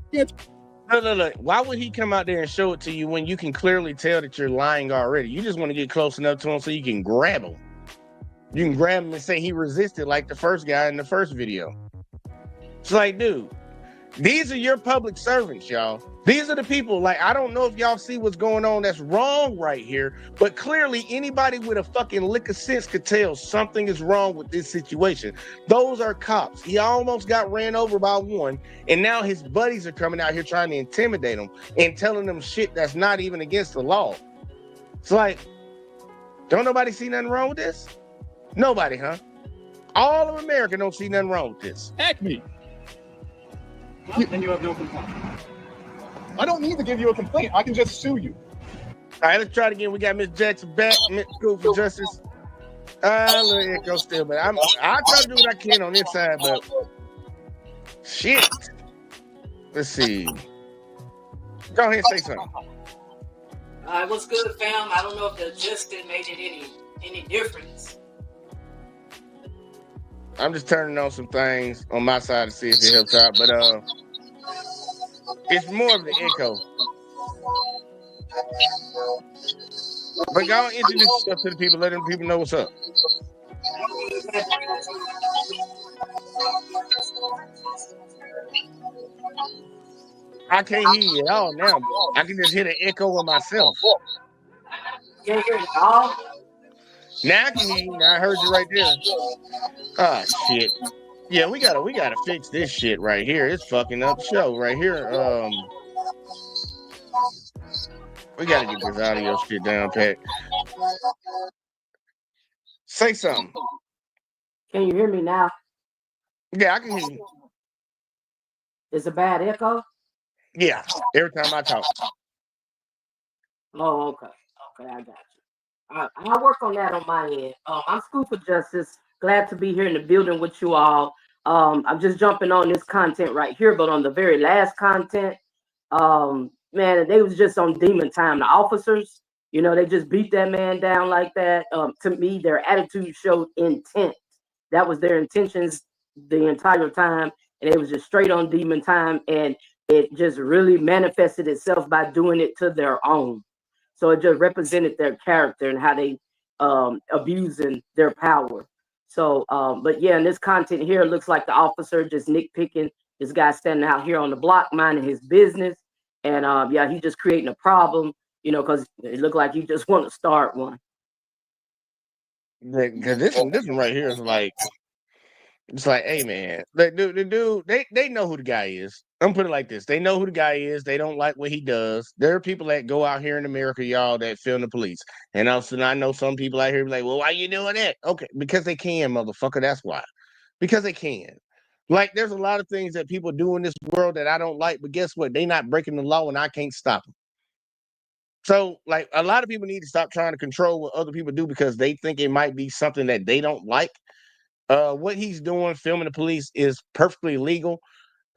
Look. Why would he come out there and show it to you when you can clearly tell that you're lying already? You just want to get close enough to him so you can grab him. You can grab him and say he resisted like the first guy in the first video. It's like, dude, these are your public servants, y'all. These are the people, like, I don't know if y'all see what's going on that's wrong right here, but clearly anybody with a fucking lick of sense could tell something is wrong with this situation. Those are cops. He almost got ran over by one, and now his buddies are coming out here trying to intimidate him and telling them shit that's not even against the law. It's like, don't nobody see nothing wrong with this? Nobody, huh? All of America don't see nothing wrong with this. Heck me. Then you have no complaint. I don't need to give you a complaint. I can just sue you. All right, let's try it again. We got Miss Jackson back, Miss School for Justice. A little echo still, but I'll try to do what I can on this side, but shit. Let's see. Go ahead and say something. What's good, fam? I don't know if the adjustment made it any difference. I'm just turning on some things on my side to see if it helps out, but it's more of the echo. But go and introduce yourself to the people, let them people know what's up. I can't hear you at all now. I can just hear the echo of myself. Can't hear it all? Now I can hear you. Now I heard you right there. Oh shit. Yeah, we gotta fix this shit right here. It's fucking up the show right here. We gotta get this audio shit down, Pat. Say something. Can you hear me now? Yeah, I can hear you. It's a bad echo? Yeah, every time I talk. Oh, okay. Okay, I got you. I'll work on that on my end. I'm School for Justice. Glad to be here in the building with you all. I'm just jumping on this content right here, but on the very last content, man, they was just on demon time. The officers, you know, they just beat that man down like that. To me, their attitude showed intent. That was their intentions the entire time, and it was just straight on demon time. And it just really manifested itself by doing it to their own. So it just represented their character and how they abusing their power. So, but yeah, in this content here, it looks like the officer just nitpicking this guy standing out here on the block minding his business. And yeah, he's just creating a problem, you know, because it looked like he just want to start one. Because this one right here is like, it's like, hey man, the dude, they know who the guy is. I'm putting it like this: they know who the guy is. They don't like what he does. There are people that go out here in America, y'all, that film the police. And also, I know some people out here be like, well, why you doing that? Okay, because they can, motherfucker. That's why. Because they can. Like, there's a lot of things that people do in this world that I don't like, but guess what? They not breaking the law, and I can't stop them. So, like, a lot of people need to stop trying to control what other people do because they think it might be something that they don't like. What he's doing, filming the police, is perfectly legal.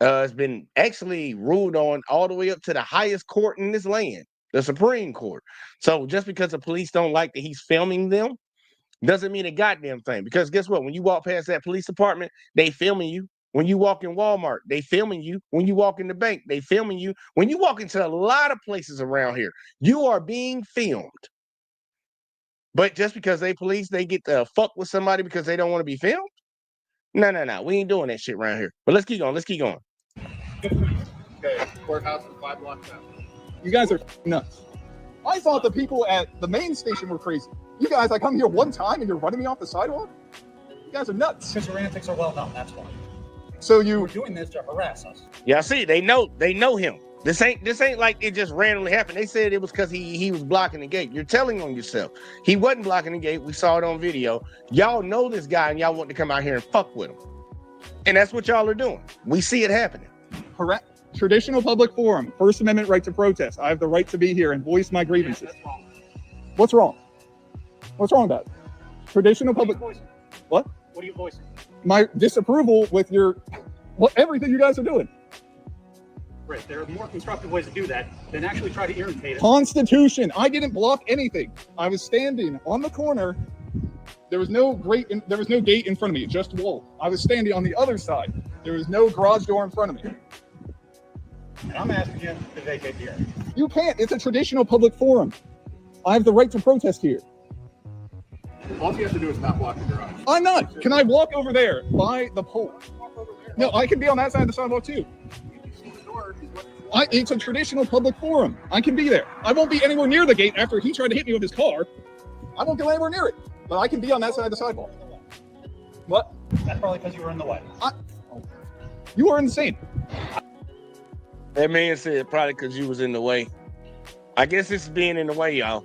It's been actually ruled on all the way up to the highest court in this land, the Supreme Court. So just because the police don't like that he's filming them doesn't mean a goddamn thing. Because guess what? When you walk past that police department, they filming you. When you walk in Walmart, they filming you. When you walk in the bank, they filming you. When you walk into a lot of places around here, you are being filmed. But just because they police, they get to fuck with somebody because they don't want to be filmed? No. We ain't doing that shit around here. But let's keep going. Okay, courthouse is 5 blocks out. You guys are nuts. I thought the people at the main station were crazy. You guys, I come here one time and you're running me off the sidewalk? You guys are nuts. Because your antics are well known, that's why. So you're doing this to harass us. Yeah, see, they know him. This ain't like it just randomly happened. They said it was because he was blocking the gate. You're telling on yourself. He wasn't blocking the gate. We saw it on video. Y'all know this guy and y'all want to come out here and fuck with him. And that's what y'all are doing. We see it happening. Correct. Traditional public forum, First Amendment right to protest. I have the right to be here and voice my grievances. What's wrong? What's wrong about it? Traditional public. What? What are you voicing? My disapproval with everything you guys are doing. Right, there are more constructive ways to do that than actually try to irritate us. Constitution. I didn't block anything. I was standing on the corner. There was no gate in front of me, just wall. I was standing on the other side. There was no garage door in front of me. And I'm asking you to vacate here. You can't. It's a traditional public forum. I have the right to protest here. All you have to do is not block the garage. I'm not. Can I walk over there by the pole? No, I can be on that side of the sidewalk too. It's a traditional public forum. I can be there. I won't be anywhere near the gate after he tried to hit me with his car. I won't go anywhere near it. But I can be on that side of the sidewalk. What? That's probably because you were in the way. You are insane. That man said probably because you was in the way. I guess it's being in the way, y'all.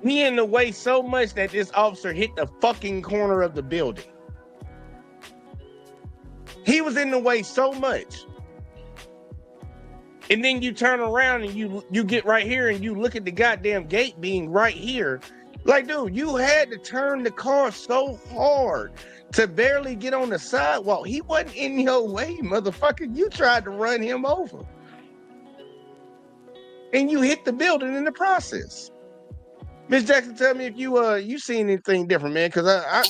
He in the way so much that this officer hit the fucking corner of the building. He was in the way so much. And then you turn around and you get right here and you look at the goddamn gate being right here. Like, dude, you had to turn the car so hard to barely get on the sidewalk. He wasn't in your way, motherfucker. You tried to run him over. And you hit the building in the process. Miss Jackson, tell me if you seen anything different, man, because I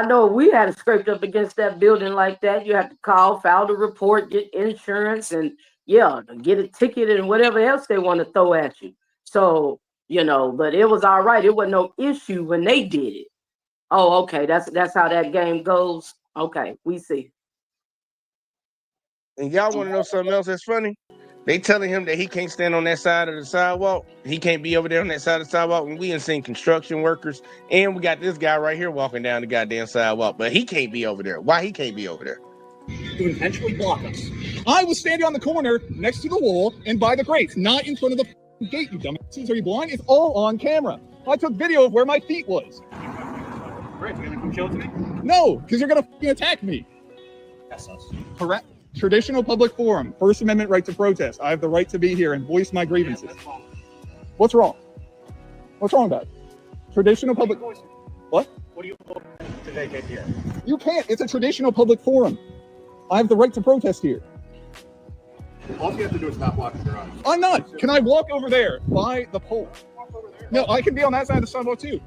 know we had scraped up against that building like that. You have to call, file the report, get insurance, and yeah, get a ticket and whatever else they want to throw at you. So, you know, but it was all right. It wasn't no issue when they did it. Oh, okay. That's how that game goes. Okay, we see. And y'all want to know something else that's funny? They telling him that he can't stand on that side of the sidewalk. He can't be over there on that side of the sidewalk. And we ain't seen construction workers. And we got this guy right here walking down the goddamn sidewalk. But he can't be over there. Why he can't be over there? You intentionally block us. I was standing on the corner next to the wall and by the grates, not in front of the gate, you dumbasses. Are you blind? It's all on camera. I took video of where my feet was. Great, you're gonna come show it to me? No, because you're gonna attack me. That's us. Correct. Traditional public forum, First Amendment right to protest. I have the right to be here and voice my grievances. What's wrong? What's wrong about it? Traditional public. What? What do you vote to vacate here? You can't. It's a traditional public forum. I have the right to protest here. All you have to do is not block the garage. I'm not. Can I walk over there by the pole? No, I can be on that side of the sidewalk too.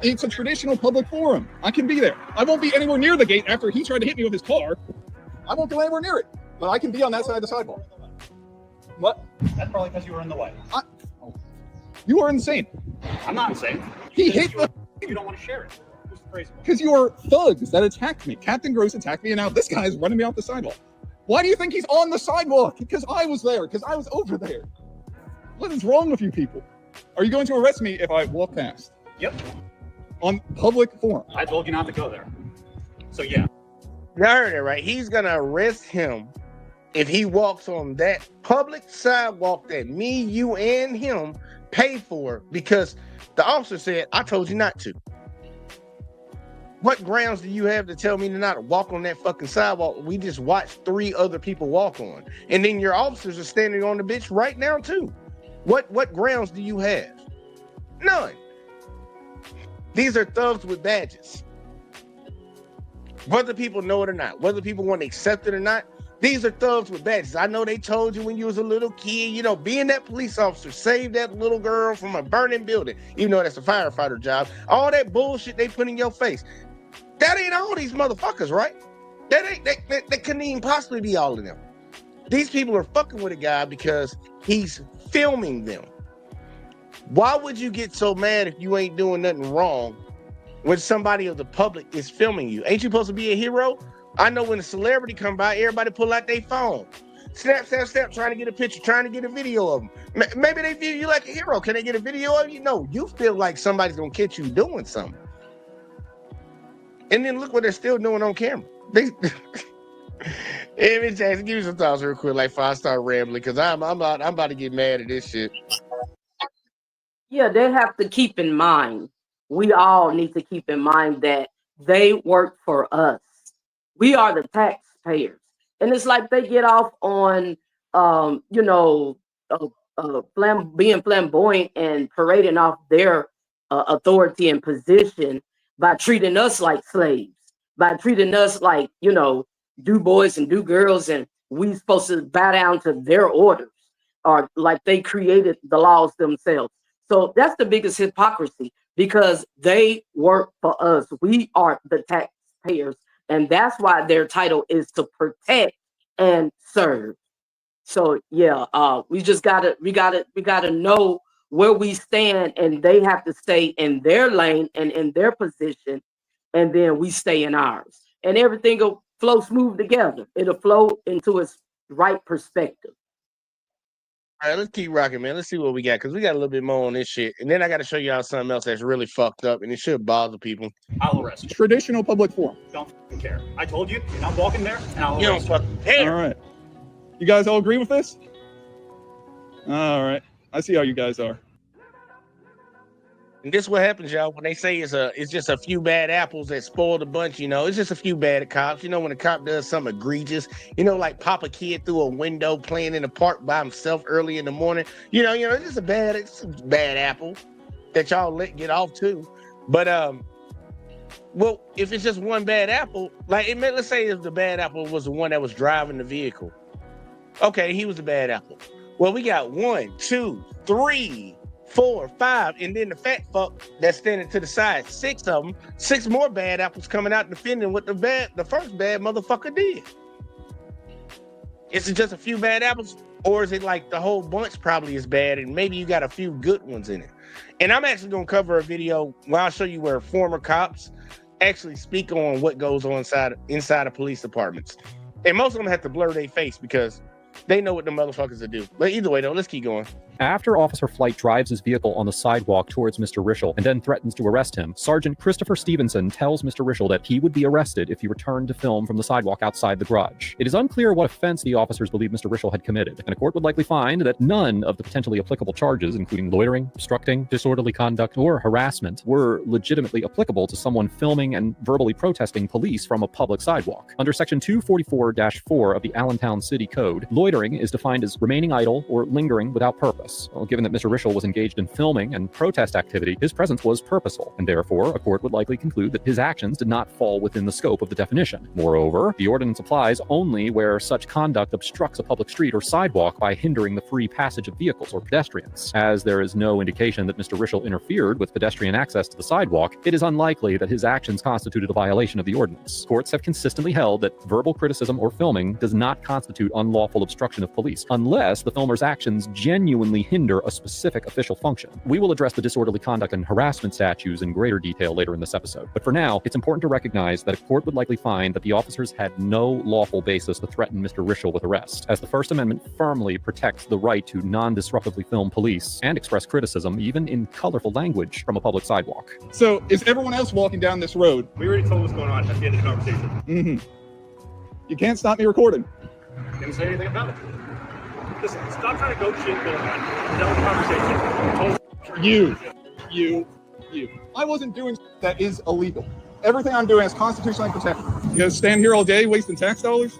It's a traditional public forum. I can be there. I won't be anywhere near the gate after he tried to hit me with his car. I won't go anywhere near it. But I can be on that side of the sidewalk. What? That's probably because you were in the way. You are insane. I'm not insane. He hit the... You don't want to share it. Who's the crazy one? Because you are thugs that attacked me. Captain Gross attacked me, and now this guy is running me off the sidewalk. Why do you think he's on the sidewalk? Because I was there. Because I was over there. What is wrong with you people? Are you going to arrest me if I walk past? Yep. On public forum. I told you not to go there. So yeah. You heard it, right? He's going to arrest him if he walks on that public sidewalk that me, you, and him pay for because the officer said, I told you not to. What grounds do you have to tell me to not walk on that fucking sidewalk we just watched 3 other people walk on? And then your officers are standing on the bitch right now too. What grounds do you have? None. These are thugs with badges. Whether people know it or not, whether people want to accept it or not, these are thugs with badges. I know they told you when you was a little kid, you know, being that police officer saved that little girl from a burning building, even though that's a firefighter job. All that bullshit they put in your face. That ain't all these motherfuckers, right? That couldn't even possibly be all of them. These people are fucking with a guy because he's filming them. Why would you get so mad if you ain't doing nothing wrong when somebody of the public is filming you? Ain't you supposed to be a hero? I know when a celebrity come by, everybody pull out their phone. Snap, trying to get a picture, trying to get a video of them. Maybe they view you like a hero. Can they get a video of you? No, you feel like somebody's gonna catch you doing something. And then look what they're still doing on camera. Hey, Jackson, give me some thoughts real quick, like before I start rambling, because I'm about to get mad at this shit. Yeah, they have to keep in mind. We all need to keep in mind that they work for us. We are the taxpayers, and it's like they get off on, being flamboyant and parading off their authority and position by treating us like slaves, by treating us like, do boys and do girls, and we supposed to bow down to their orders, or like they created the laws themselves. So that's the biggest hypocrisy, because they work for us. We are the taxpayers, and that's why their title is to protect and serve. So yeah, we gotta know where we stand, and they have to stay in their lane and in their position, and then we stay in ours, and everything will flow smooth together. It'll flow into its right perspective. All right, let's keep rocking, man. Let's see what we got, because we got a little bit more on this shit. And then I got to show y'all something else that's really fucked up, and it should bother people. I'll arrest you. Traditional public forum. Don't care. I told you, you're not walking there, and I'll You don't arrest fucking care. All right. You guys all agree with this? All right. I see how you guys are. And this is what happens, y'all, when they say it's just a few bad apples that spoil the bunch, it's just a few bad cops. When a cop does something egregious, like pop a kid through a window playing in the park by himself early in the morning, it's just a bad apple that y'all let get off too. But well, if it's just one bad apple, let's say if the bad apple was the one that was driving the vehicle. Okay, he was a bad apple. Well, we got 1, 2, 3, 4, 5, and then the fat fuck that's standing to the side. 6 of them, 6 more bad apples coming out defending what the first bad motherfucker did. Is it just a few bad apples, or is it like the whole bunch probably is bad, and maybe you got a few good ones in it? And I'm actually gonna cover a video where I'll show you where former cops actually speak on what goes on inside of police departments, and most of them have to blur their face because they know what the motherfuckers will do. But either way, though, let's keep going. After Officer Flight drives his vehicle on the sidewalk towards Mr. Rischel and then threatens to arrest him, Sergeant Christopher Stevenson tells Mr. Rischel that he would be arrested if he returned to film from the sidewalk outside the garage. It is unclear what offense the officers believe Mr. Rischel had committed, and a court would likely find that none of the potentially applicable charges, including loitering, obstructing, disorderly conduct, or harassment, were legitimately applicable to someone filming and verbally protesting police from a public sidewalk. Under Section 244-4 of the Allentown City Code, Loitering is defined as remaining idle or lingering without purpose. Well, given that Mr. Rischel was engaged in filming and protest activity, his presence was purposeful, and therefore a court would likely conclude that his actions did not fall within the scope of the definition. Moreover, the ordinance applies only where such conduct obstructs a public street or sidewalk by hindering the free passage of vehicles or pedestrians. As there is no indication that Mr. Rischel interfered with pedestrian access to the sidewalk, it is unlikely that his actions constituted a violation of the ordinance. Courts have consistently held that verbal criticism or filming does not constitute unlawful obstruction of police, unless the filmer's actions genuinely hinder a specific official function. We will address the disorderly conduct and harassment statutes in greater detail later in this episode, but for now, it's important to recognize that a court would likely find that the officers had no lawful basis to threaten Mr. Rischel with arrest, as the First Amendment firmly protects the right to non-disruptively film police and express criticism, even in colorful language, from a public sidewalk. So, is everyone else walking down this road? We already told what's going on at the end of the conversation. Mm-hmm. You can't stop me recording. Didn't say anything about it. Listen, stop trying to go shit going on. That was conversation. You. I wasn't doing that is illegal. Everything I'm doing is constitutionally protected. You gonna stand here all day wasting tax dollars?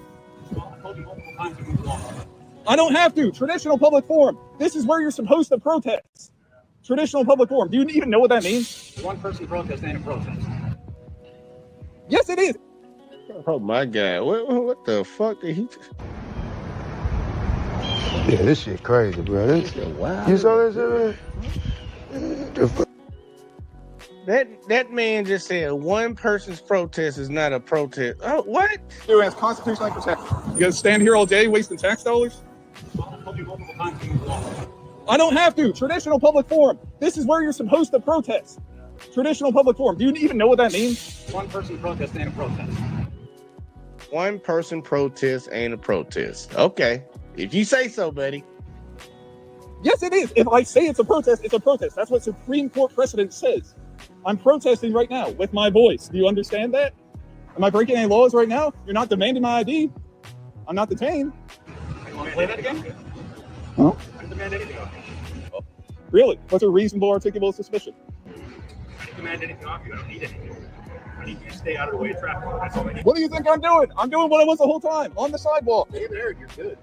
I don't have to. Traditional public forum. This is where you're supposed to protest. Traditional public forum. Do you even know what that means? One person protest ain't a protest. Yes, it is. Oh my God! What the fuck did he? Yeah, this shit crazy, bro. This wow. You saw this shit, man? That man just said one person's protest is not a protest. Oh, what? Doing is constitutionally protected. You gonna stand here all day wasting tax dollars? I don't have to. Traditional public forum. This is where you're supposed to protest. Traditional public forum. Do you even know what that means? One person protest ain't a protest. One person protest ain't a protest. Okay. If you say so, buddy. Yes, it is. If I say it's a protest, it's a protest. That's what Supreme Court precedent says. I'm protesting right now with my voice. Do you understand that? Am I breaking any laws right now? You're not demanding my ID. I'm not detained. You want to play that again? Huh? I didn't demand anything off you. Really? What's a reasonable, articulable suspicion? I didn't demand anything off you. I don't need anything. I need you to stay out of the way of traffic. That's all I need. What do you think I'm doing? I'm doing what I was the whole time, on the sidewalk. Stay there, you're good.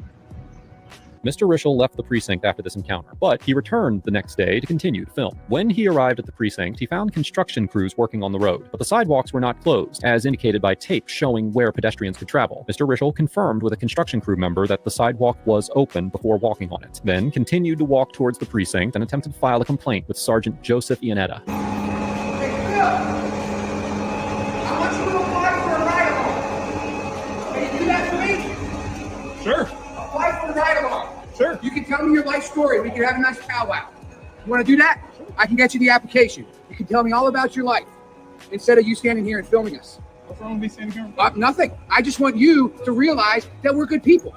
Mr. Rischel left the precinct after this encounter, but he returned the next day to continue to film. When he arrived at the precinct, he found construction crews working on the road, but the sidewalks were not closed, as indicated by tape showing where pedestrians could travel. Mr. Rischel confirmed with a construction crew member that the sidewalk was open before walking on it, then continued to walk towards the precinct and attempted to file a complaint with Sergeant Joseph Iannetta. Sure. Apply for the ride-along. Sure. You can tell me your life story. We can have a nice powwow. You want to do that? I can get you the application. You can tell me all about your life instead of you standing here and filming us. What's wrong with me standing here? Nothing. I just want you to realize that we're good people.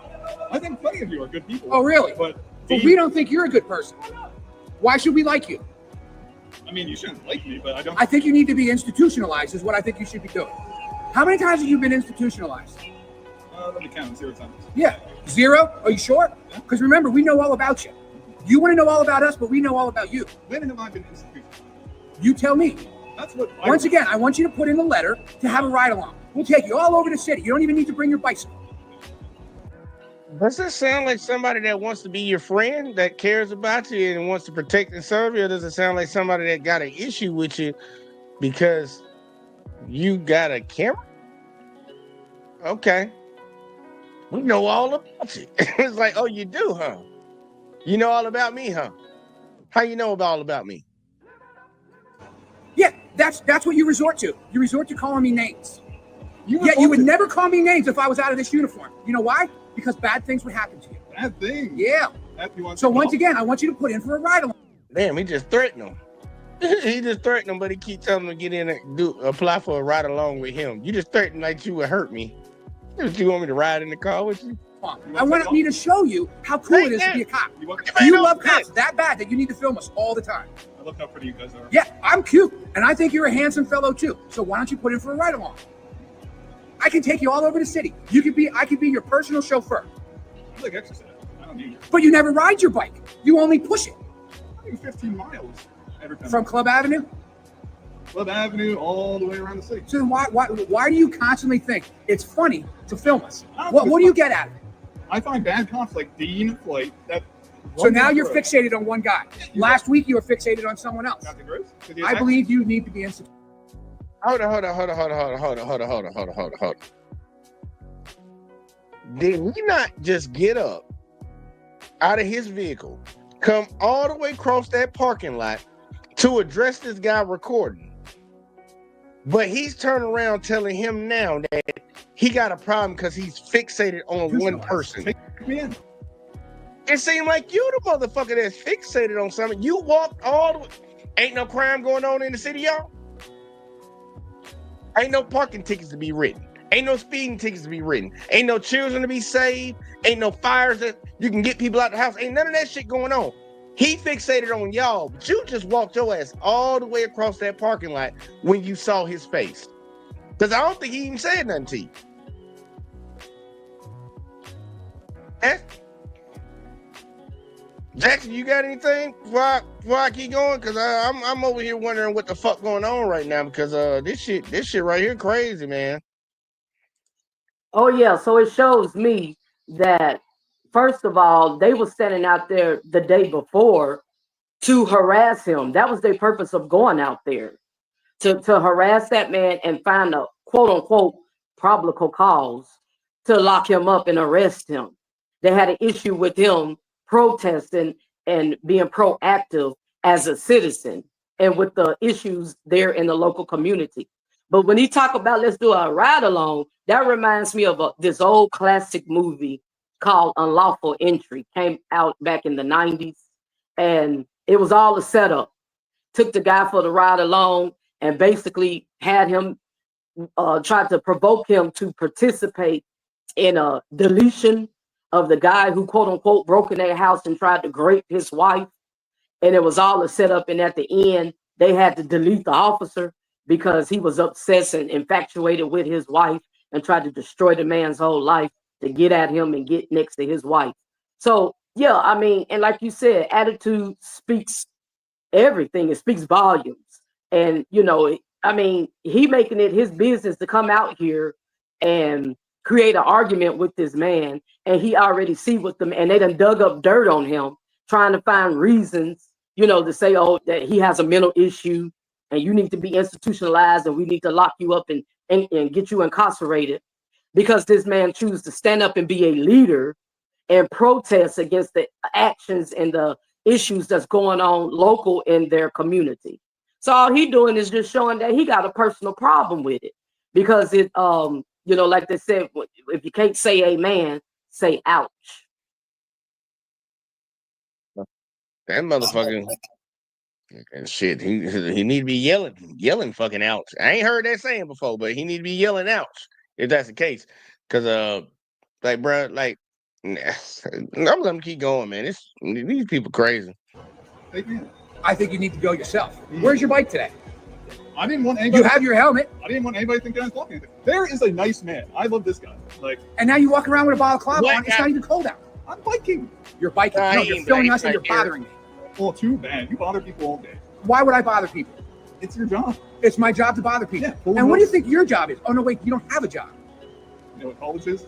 I think plenty of you are good people. Oh, really? But we don't think you're a good person. Why should we like you? I mean, you shouldn't like me, but I don't. I think you need to be institutionalized is what I think you should be doing. How many times have you been institutionalized? Let me count 0 times. Yeah. 0? Are you sure? Because remember, we know all about you. You want to know all about us, but we know all about you. When have I been institutionalized? You tell me. That's what. Once again, I want you to put in a letter to have a ride along. We'll take you all over the city. You don't even need to bring your bicycle. Does this sound like somebody that wants to be your friend, that cares about you and wants to protect and serve you? Or does it sound like somebody that got an issue with you because you got a camera? Okay. We know all about you. It's like, oh, you do, huh? You know all about me, huh? How you know all about me? Yeah, that's what you resort to. You resort to calling me names. You would never call me names if I was out of this uniform. You know why? Because bad things would happen to you. Bad things? Yeah. So once again, I want you to put in for a ride along. Damn, he just threatened him. He just threatened him, but he keep telling him to get in and apply for a ride along with him. You just threatened like you would hurt me. You want me to ride in the car with you? I want me to show you how cool it is to be a cop. You love cops that bad that you need to film us all the time. I look how pretty you guys are. Yeah, I'm cute, and I think you're a handsome fellow too. So why don't you put in for a ride along? I can take you all over the city. I could be your personal chauffeur. I like exercise. I don't need it. But you never ride your bike. You only push it. I do 15 miles every time. From Club Avenue? Club Avenue all the way around the city. So then why do you constantly think it's funny to film us? What do you get out of it? I find bad cops like Dean, like that. So now you're fixated on one guy. Last week you were fixated on someone else. I believe you need to be instituted. Hold on. Did he not just get up out of his vehicle, come all the way across that parking lot to address this guy recording? But he's turning around telling him now that he got a problem because he's fixated on one person. It seemed like you the motherfucker that's fixated on something. You walked all the way. Ain't no crime going on in the city, y'all. Ain't no parking tickets to be written. Ain't no speeding tickets to be written. Ain't no children to be saved. Ain't no fires that you can get people out the house. Ain't none of that shit going on. He fixated on y'all, but you just walked your ass all the way across that parking lot when you saw his face. Because I don't think he even said nothing to you. Jackson, you got anything before I keep going? Because I'm over here wondering what the fuck going on right now, because this shit right here crazy, man. Oh yeah, so it shows me that first of all, they were standing out there the day before to harass him. That was their purpose of going out there, to harass that man and find a quote unquote probable cause to lock him up and arrest him. They had an issue with him protesting and being proactive as a citizen and with the issues there in the local community. But when he talk about let's do a ride along, that reminds me of this old classic movie called Unlawful Entry. Came out back in the 90s, and it was all a setup. Took the guy for the ride along and basically had him tried to provoke him to participate in a deletion of the guy who quote unquote broke in their house and tried to grape his wife. And it was all a setup, and at the end they had to delete the officer because he was obsessed and infatuated with his wife and tried to destroy the man's whole life to get at him and get next to his wife. So yeah, I mean, and like you said, attitude speaks everything. It speaks volumes. And you know, I mean, he making it his business to come out here and create an argument with this man, and he already see what them, and they done dug up dirt on him, trying to find reasons, you know, to say, oh, that he has a mental issue and you need to be institutionalized and we need to lock you up and get you incarcerated because this man chooses to stand up and be a leader and protest against the actions and the issues that's going on local in their community. So all he doing is just showing that he got a personal problem with it because it, you know, like they said, if you can't say amen, say ouch. That motherfucker and shit, he need to be yelling fucking ouch. I ain't heard that saying before, but he need to be yelling ouch if that's the case. Cause like bro, like I'm letting him keep going, man. These people crazy. I think you need to go yourself. Where's your bike today? I didn't want anybody. You have your helmet. I didn't want anybody to think that I was blocking anything. There is a nice man. I love this guy. Like, and now you walk around with a balaclava on. It's not even cold out. I'm biking. You're biking. No, you're filming us and you're bothering me. Well, too bad. You bother people all day. Why would I bother people? It's your job. It's my job to bother people. Yeah, and what do you think your job is? Oh no, wait, you don't have a job. You know what college is?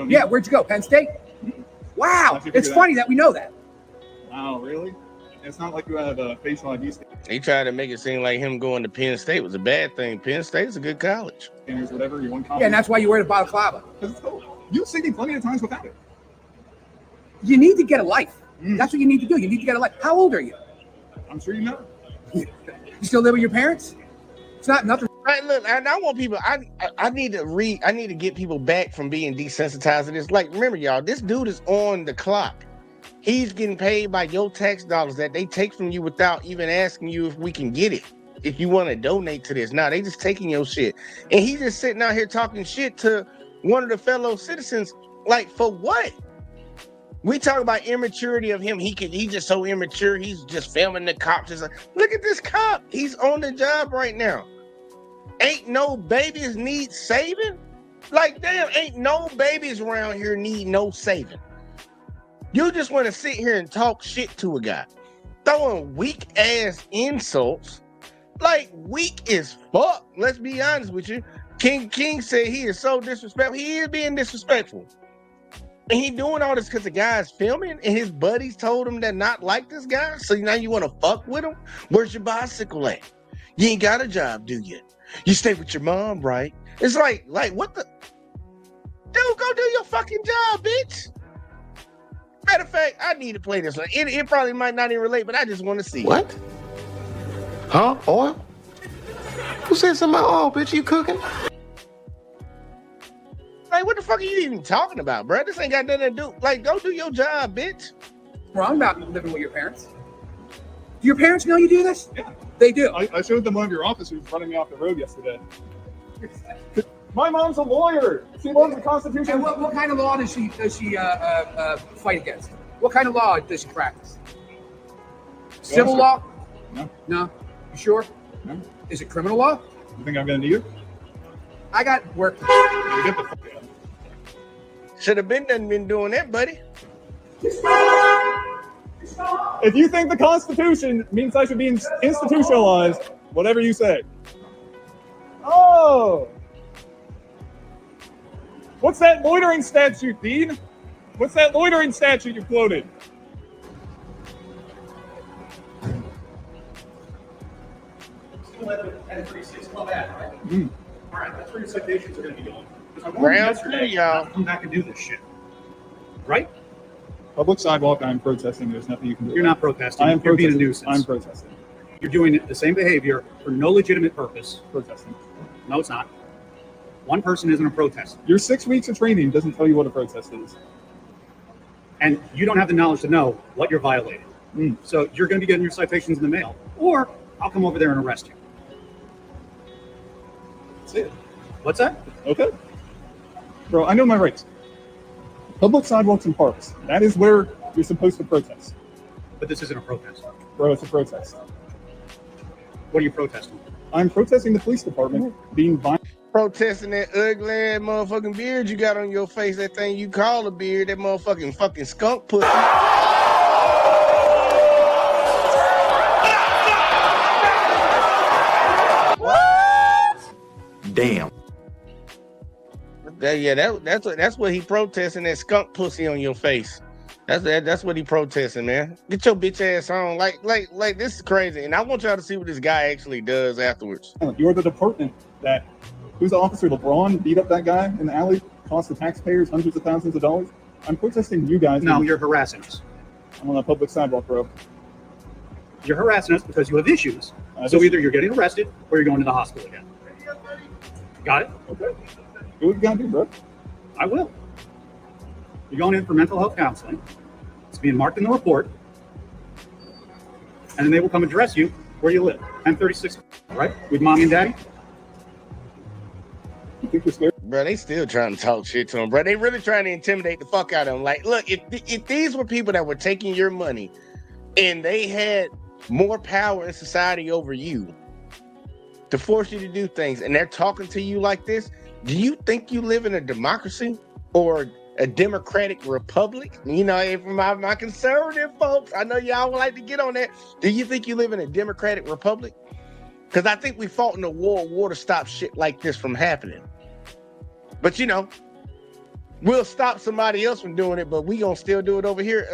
Yeah, where'd you go? Penn State? Wow, it's funny that we know that. Wow, really? It's not like you have a facial ID scan. He tried to make it seem like him going to Penn State was a bad thing. Penn State's a good college. And whatever you want. Yeah, and that's why you wear the balaclava. Because it's cool. You've seen me plenty of times without it. You need to get a life. That's what you need to do. You need to get a life. How old are you? I'm sure you know. You still live with your parents? It's not nothing. Right, look, and I want people. I need to read. I need to get people back from being desensitized to this. Like, remember, y'all, this dude is on the clock. He's getting paid by your tax dollars that they take from you without even asking you if we can get it. If you want to donate to this, now they just taking your shit, and he's just sitting out here talking shit to one of the fellow citizens. Like, for what? We talk about immaturity of him. He's just so immature. He's just filming the cops. Just like, look at this cop. He's on the job right now. Ain't no babies need saving? Like, damn, ain't no babies around here need no saving. You just want to sit here and talk shit to a guy. Throwing weak ass insults. Like, weak as fuck. Let's be honest with you. King said he is so disrespectful. He is being disrespectful. And he doing all this because the guy's filming and his buddies told him that not like this guy. So now you want to fuck with him? Where's your bicycle at? You ain't got a job, do you? You stay with your mom, right? It's like what the? Dude, go do your fucking job, bitch. Matter of fact, I need to play this one. It probably might not even relate, but I just want to see. What? Huh? Oil? Who said something about oil, bitch? You cooking? Like, what the fuck are you even talking about, bro? This ain't got nothing to do. Like, go do your job, bitch. Wrong about living with your parents. Do your parents know you do this? Yeah. They do. I showed them one of your officers running me off the road yesterday. My mom's a lawyer. She loves the Constitution. And what kind of law does she fight against? What kind of law does she practice? Civil law? No. No? You sure? No. Is it criminal law? You think I'm gonna need it? I got work. Get the fuck out. Should have been doing that, buddy. If you think the Constitution means I should be institutionalized, whatever you say. Oh! What's that loitering statute, Dean? What's that loitering statute you quoted? Still at 36, not bad, right? Mm. All right, that's where your citations are going to be going. Because I wanted Round yesterday two, y'all. to come back and do this shit. Right? Public sidewalk, I'm protesting. There's nothing you can do. You're not protesting. I am You're being a protesting. nuisance. I'm protesting. You're doing the same behavior for no legitimate purpose. Protesting. No, it's not. One person isn't a protest. Your 6 weeks of training doesn't tell you what a protest is. And you don't have the knowledge to know what you're violating. Mm. So you're going to be getting your citations in the mail, or I'll come over there and arrest you. That's it. What's that? Okay. Bro, I know my rights. Public sidewalks and parks. That is where you're supposed to protest. But this isn't a protest. Bro, it's a protest. What are you protesting? I'm protesting the police department being violent. Protesting that ugly ass motherfucking beard you got on your face, that thing you call a beard, that motherfucking fucking skunk pussy. Damn. That's what he protesting, that skunk pussy on your face. That's what he protesting, man. Get your bitch ass on. Like this is crazy. And I want y'all to see what this guy actually does afterwards. You're the department that, who's the officer? LeBron beat up that guy in the alley, cost the taxpayers hundreds of thousands of dollars. I'm protesting you guys. No, you're harassing us. I'm on a public sidewalk, bro. You're harassing us because you have issues. So either you're getting arrested or you're going to the hospital again. Got it? Okay. Do what you gotta do, bro. I will. You're going in for mental health counseling. It's being marked in the report. And then they will come address you where you live. 1036, right? With mommy and daddy? You think you're scared? Bro, they still trying to talk shit to him, bro. They really trying to intimidate the fuck out of him. Like, look, if these were people that were taking your money and they had more power in society over you to force you to do things, and they're talking to you like this, do you think you live in a democracy or a democratic republic? You know, if my conservative folks, I know y'all would like to get on that. Do you think you live in a democratic republic? Because I think we fought in a war to stop shit like this from happening. But you know, we'll stop somebody else from doing it, but we gonna still do it over here.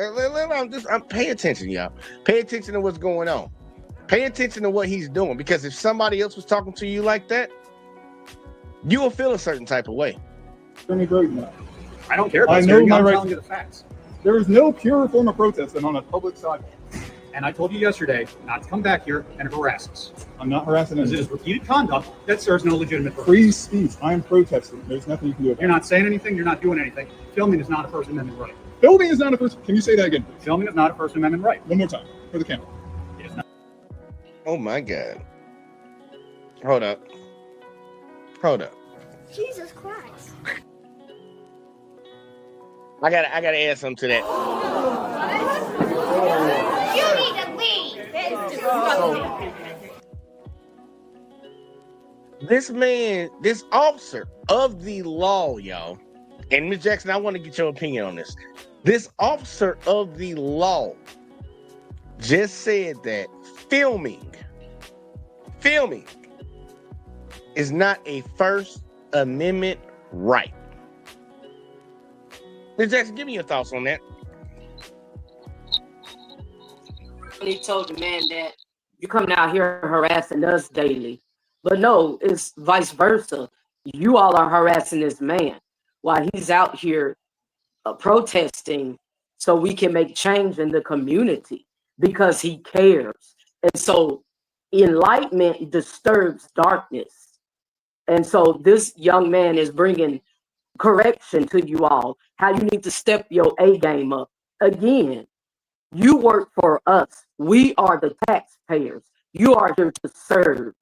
I'm pay attention, y'all. Pay attention to what's going on. Pay attention to what he's doing, because if somebody else was talking to you like that, you will feel a certain type of way. I don't care about I know scaring you. my I'm rights. telling you the facts. There is no pure form of protest than on a public sidewalk. And I told you yesterday not to come back here and harass us. I'm not harassing Because it anyone. is repeated conduct that serves no legitimate purpose. Free speech. I'm protesting. There's nothing you can do about it. You're not saying anything. You're not doing anything. Filming is not a First Amendment right. Filming is not a first. Can you say that again? Filming is not a First Amendment right. One more time for the camera. It is not. Oh my God. Hold up. Hold up. Jesus Christ. I gotta add something to that. You need to leave. That is disgusting. This man, this officer of the law, y'all, and Ms. Jackson, I want to get your opinion on this. This officer of the law just said that filming is not a First Amendment right. Ms. Jackson, give me your thoughts on that. He told the man that you coming out here harassing us daily. But no, it's vice versa. You all are harassing this man while he's out here protesting so we can make change in the community because he cares. And so enlightenment disturbs darkness. And so this young man is bringing correction to you all, how you need to step your A game up. Again, you work for us. We are the taxpayers. You are here to serve.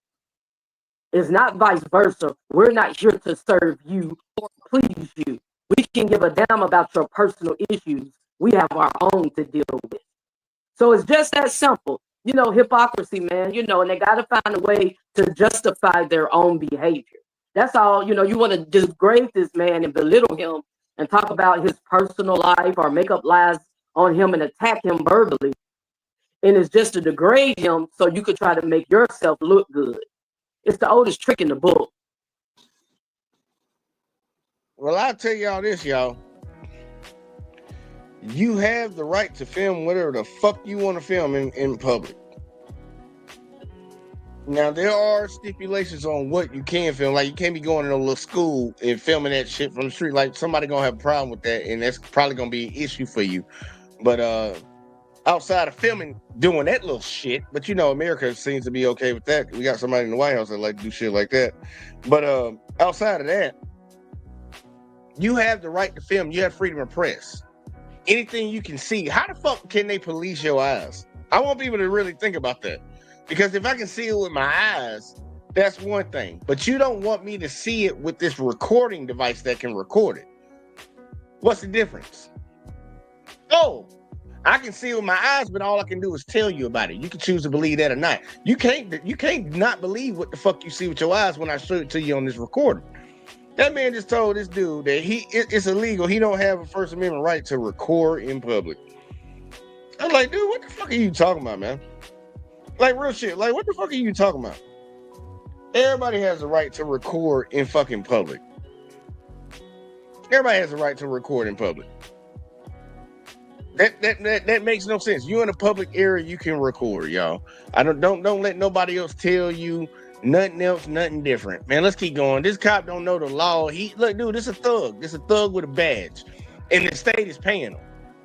It's not vice versa. We're not here to serve you or please you. We can give a damn about your personal issues. We have our own to deal with. So it's just that simple. You know, hypocrisy, man, you know, and they got to find a way to justify their own behavior. That's all. You know, you want to degrade this man and belittle him and talk about his personal life or make up lies on him and attack him verbally. And it's just to degrade him so you could try to make yourself look good. It's the oldest trick in the book. Well, I'll tell y'all this, y'all. You have the right to film whatever the fuck you want to film in public. Now, there are stipulations on what you can film. Like, you can't be going to a little school and filming that shit from the street. Like, somebody gonna have a problem with that, and that's probably gonna be an issue for you. But outside of filming, doing that little shit, but you know, America seems to be okay with that. We got somebody in the White House that like to do shit like that. But outside of that, you have the right to film. You have freedom of press. Anything you can see. How the fuck can they police your eyes? I want people to really think about that. Because if I can see it with my eyes, that's one thing. But you don't want me to see it with this recording device that can record it. What's the difference? Oh, I can see it with my eyes, but all I can do is tell you about it. You can choose to believe that or not. You can't not believe what the fuck you see with your eyes when I show it to you on this recording. That man just told this dude that it's illegal. He don't have a First Amendment right to record in public. I'm like, dude, what the fuck are you talking about, man? Like, real shit. Like, what the fuck are you talking about? Everybody has the right to record in fucking public. Everybody has the right to record in public. That makes no sense. You in a public area, you can record, y'all. Don't let nobody else tell you nothing else, nothing different. Man, let's keep going. This cop don't know the law. Look, dude, this is a thug. This is a thug with a badge. And the state is paying him.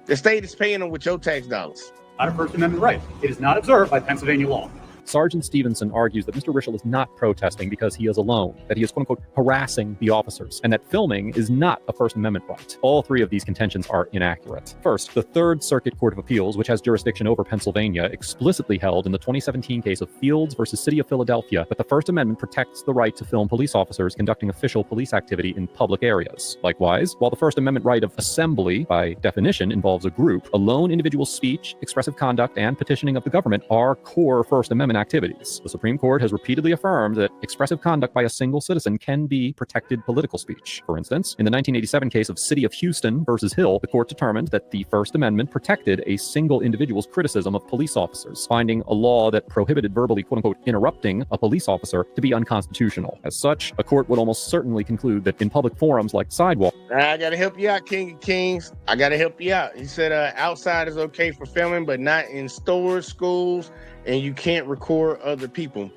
The state is paying him with your tax dollars. Not a First Amendment right. It is not observed by Pennsylvania law. Sergeant Stevenson argues that Mr. Rischel is not protesting because he is alone, that he is quote-unquote harassing the officers, and that filming is not a First Amendment right. All three of these contentions are inaccurate. First, the Third Circuit Court of Appeals, which has jurisdiction over Pennsylvania, explicitly held in the 2017 case of Fields versus City of Philadelphia that the First Amendment protects the right to film police officers conducting official police activity in public areas. Likewise, while the First Amendment right of assembly, by definition, involves a group, a lone individual's speech, expressive conduct, and petitioning of the government are core First Amendment activities. The Supreme Court has repeatedly affirmed that expressive conduct by a single citizen can be protected political speech. For instance, in the 1987 case of City of Houston versus Hill, the court determined that the First Amendment protected a single individual's criticism of police officers, finding a law that prohibited verbally, quote-unquote, interrupting a police officer to be unconstitutional. As such, a court would almost certainly conclude that in public forums like sidewalk. I gotta help you out, King of Kings. I gotta help you out. He said outside is okay for filming, but not in stores, schools, and you can't record other people.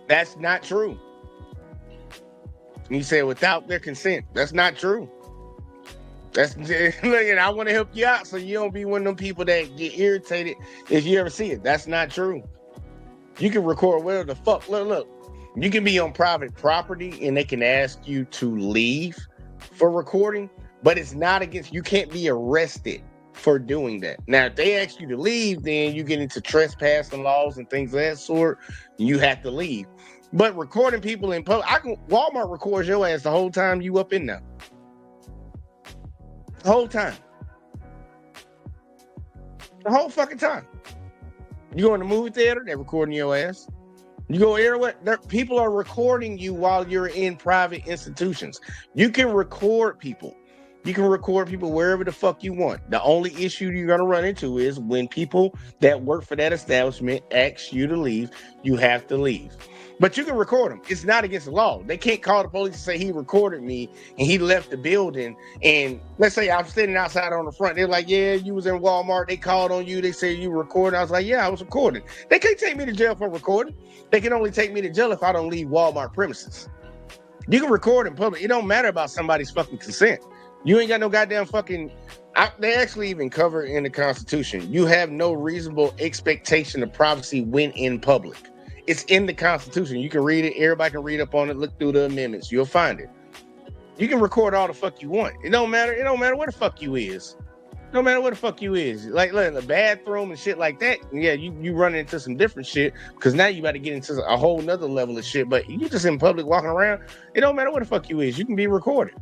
That's not true. He said without their consent. That's not true. Look, and I want to help you out so you don't be one of them people that get irritated if you ever see it. That's not true. You can record whatever the fuck. Look. You can be on private property and they can ask you to leave for recording, but it's not against, you can't be arrested for doing that. Now, if they ask you to leave, then you get into trespassing laws and things of that sort. You have to leave. But recording people in public, Walmart records your ass the whole time you up in there. The whole time. The whole fucking time. You go in the movie theater, they're recording your ass. You go everywhere, people are recording you while you're in private institutions. You can record people. You can record people wherever the fuck you want. The only issue you're gonna run into is when people that work for that establishment ask you to leave, you have to leave. But you can record them. It's not against the law. They can't call the police and say he recorded me and he left the building. And let's say I'm standing outside on the front. They're like, yeah, you was in Walmart. They called on you. They say you recorded. I was like, yeah, I was recording. They can't take me to jail for recording. They can only take me to jail if I don't leave Walmart premises. You can record in public. It don't matter about somebody's fucking consent. You ain't got no goddamn fucking... they actually even cover in the Constitution. You have no reasonable expectation of privacy when in public. It's in the Constitution. You can read it. Everybody can read up on it. Look through the amendments. You'll find it. You can record all the fuck you want. It don't matter. It don't matter where the fuck you is. No matter where the fuck you is. Like in the bathroom and shit like that. Yeah, you run into some different shit because now you got to get into a whole nother level of shit. But you just in public walking around. It don't matter where the fuck you is. You can be recorded.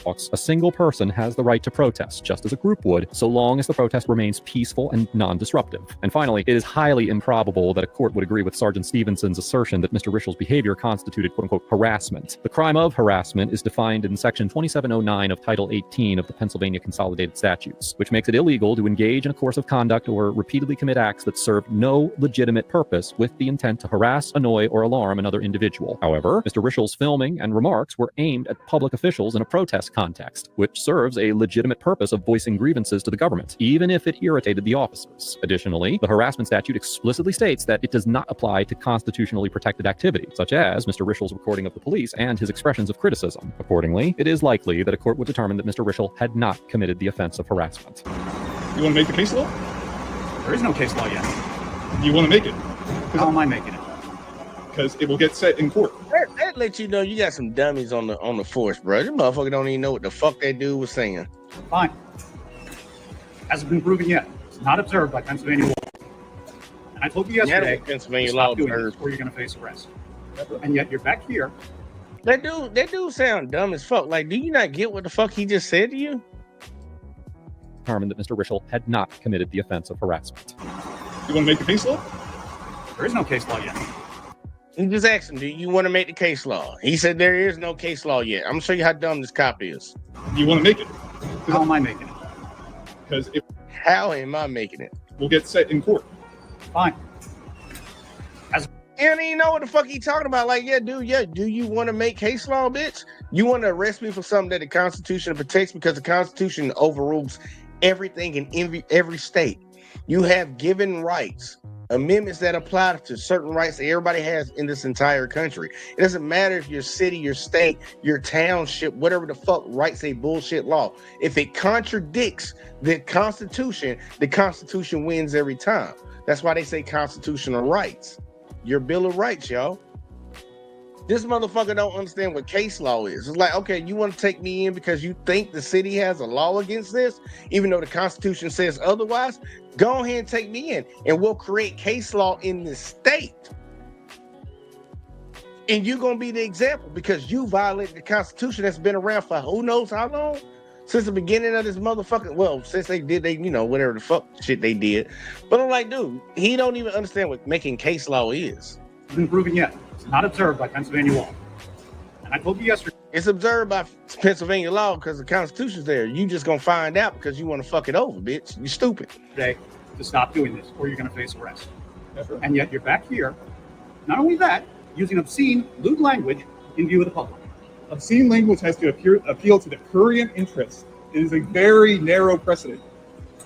A single person has the right to protest, just as a group would, so long as the protest remains peaceful and non-disruptive. And finally, it is highly improbable that a court would agree with Sergeant Stevenson's assertion that Mr. Rischel's behavior constituted quote-unquote harassment. The crime of harassment is defined in Section 2709 of Title 18 of the Pennsylvania Consolidated Statutes, which makes it illegal to engage in a course of conduct or repeatedly commit acts that serve no legitimate purpose with the intent to harass, annoy, or alarm another individual. However, Mr. Rischel's filming and remarks were aimed at public officials in a protest context, which serves a legitimate purpose of voicing grievances to the government, even if it irritated the officers. Additionally, the harassment statute explicitly states that it does not apply to constitutionally protected activity, such as Mr. Rischel's recording of the police and his expressions of criticism. Accordingly, it is likely that a court would determine that Mr. Rischel had not committed the offense of harassment. You want to make the case law? There is no case law yet. You want to make it? How am I making it? Because it will get set in court. That let you know you got some dummies on the force, bro. This motherfucker don't even know what the fuck that dude was saying. Fine. Hasn't been proven yet. It's not observed by Pennsylvania law. And I told you yesterday, Pennsylvania stop law doing observed. this or you're going to face arrest. And yet you're back here. That dude sound dumb as fuck. Like, do you not get what the fuck he just said to you? Determined that Mr. Rischel had not committed the offense of harassment. You want to make the case law? There is no case law yet. You just asked him, do you want to make the case law? He said there is no case law yet. I'm gonna show you how dumb this cop is. You want to make it? How am I making it? Because if how am I making it? We'll get set in court. Fine. You don't even know what the fuck he talking about. Like, yeah, dude, yeah, do you want to make case law, bitch? You want to arrest me for something that the Constitution protects because the Constitution overrules everything in every state. You have given rights, amendments that apply to certain rights that everybody has in this entire country. It doesn't matter if your city, your state, your township, whatever the fuck writes a bullshit law. If it contradicts the Constitution wins every time. That's why they say constitutional rights. Your Bill of Rights, y'all. This motherfucker don't understand what case law is. It's like, okay, you want to take me in because you think the city has a law against this, even though the Constitution says otherwise? Go ahead and take me in, and we'll create case law in this state. And you're going to be the example because you violated the Constitution that's been around for who knows how long? Since the beginning of this motherfucking, well, since they whatever the fuck shit they did. But I'm like, dude, he don't even understand what making case law is. It's been proven yet. It's not observed by Pennsylvania law. And I told you yesterday. It's observed by Pennsylvania law because the Constitution's there. You just gonna find out because you want to fuck it over, bitch. You stupid. Today to stop doing this or you're going to face arrest. And yet you're back here. Not only that, using obscene, lewd language in view of the public. Obscene language has to appeal to the prurient interest. It is a very narrow precedent.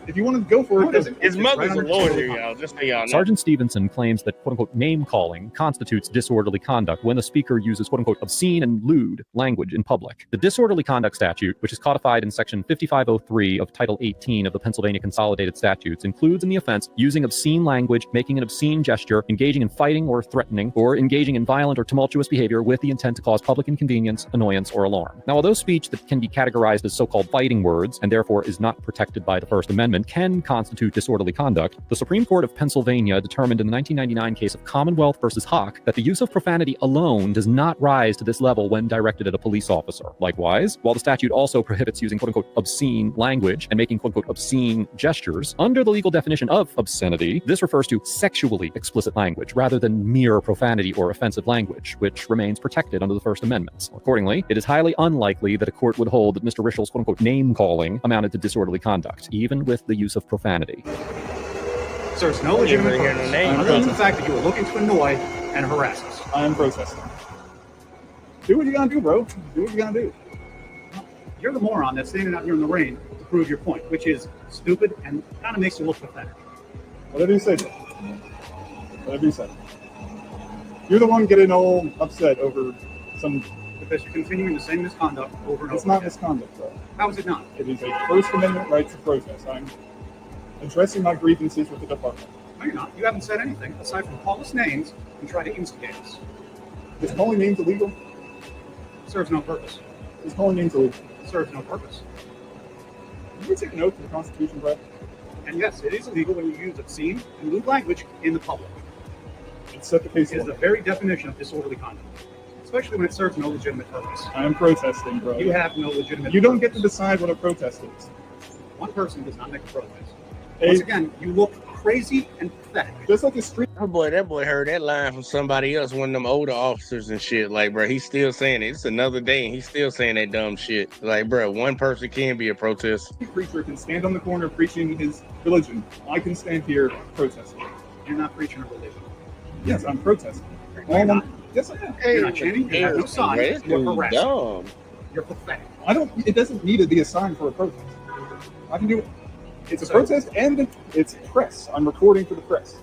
If you want to go for it, his mother's a lawyer here, y'all. Just so y'all know. Sergeant Stevenson claims that quote-unquote name-calling constitutes disorderly conduct when the speaker uses quote-unquote obscene and lewd language in public. The disorderly conduct statute, which is codified in Section 5503 of Title 18 of the Pennsylvania Consolidated Statutes, includes in the offense using obscene language, making an obscene gesture, engaging in fighting or threatening, or engaging in violent or tumultuous behavior with the intent to cause public inconvenience, annoyance, or alarm. Now, although speech that can be categorized as so-called fighting words, and therefore is not protected by the First Amendment, incident can constitute disorderly conduct, the Supreme Court of Pennsylvania determined in the 1999 case of Commonwealth versus Hawk that the use of profanity alone does not rise to this level when directed at a police officer. Likewise, while the statute also prohibits using quote-unquote obscene language and making quote-unquote obscene gestures, under the legal definition of obscenity, this refers to sexually explicit language rather than mere profanity or offensive language, which remains protected under the First Amendment. Accordingly, it is highly unlikely that a court would hold that Mr. Rischel's quote-unquote name-calling amounted to disorderly conduct, even with the use of profanity. Sir, it's no legitimate purpose, other than the fact that you were looking to annoy and harass us. I am protesting. Do what you gotta do, bro. Do what you gotta do. You're the moron that's standing out here in the rain to prove your point, which is stupid and kind of makes you look pathetic. Whatever you say, bro. Whatever you say. You're the one getting all upset over some... Because you're continuing the same misconduct over and over. It's not misconduct, bro. How is it not? It is a First Amendment right to protest. I'm addressing my grievances with the department. No, you're not. You haven't said anything aside from call us names and try to instigate us. Is calling names illegal? Serves no purpose. Is calling names illegal? Serves no purpose. Did you take an oath to the Constitution, Brad? And yes, it is illegal when you use obscene and lewd language in the public. It's set the case. It is the very definition of disorderly conduct, especially when it serves no legitimate purpose. I am protesting, bro. You have no legitimate You don't purpose. get to decide what a protest is. One person does not make a protest. Once again, you look crazy and pathetic. Just like the street. That boy heard that line from somebody else, one of them older officers and shit. Like, bro, he's still saying it. It's another day and he's still saying that dumb shit. Like, bro, one person can be a protest. A preacher can stand on the corner preaching his religion. I can stand here protesting. You're not preaching a religion. Yes, I'm protesting. Yes, I am. You're not chanting. You have no sign. You're harassing. Dumb. You're pathetic. It doesn't need to be a sign for a protest. I can do it. It's a protest and it's press. I'm recording for the press.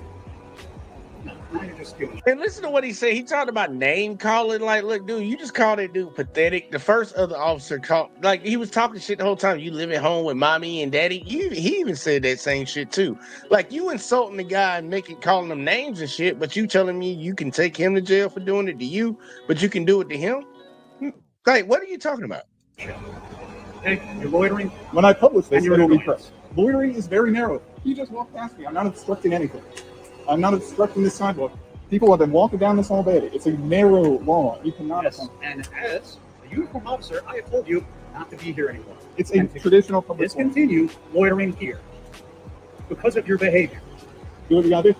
Now you're just doing it. And listen to what he said. He talked about name calling. Like, look, dude, you just called that dude pathetic. The first other officer called, like, he was talking shit the whole time. You live at home with mommy and daddy. He even said that same shit too. Like, you insulting the guy and calling him names and shit, but you telling me you can take him to jail for doing it to you, but you can do it to him? Like, what are you talking about? Hey, you're loitering. When I publish this, you're it'll be annoying. press. Loitering is very narrow. You just walk past me. I'm not obstructing anything. I'm not obstructing this sidewalk. People have been walking down this all day. It's a narrow lawn. You cannot. Yes, and as a uniform officer, I have told you not to be here anymore. It's a traditional public discontinue loitering here because of your behavior. Do what you gotta do.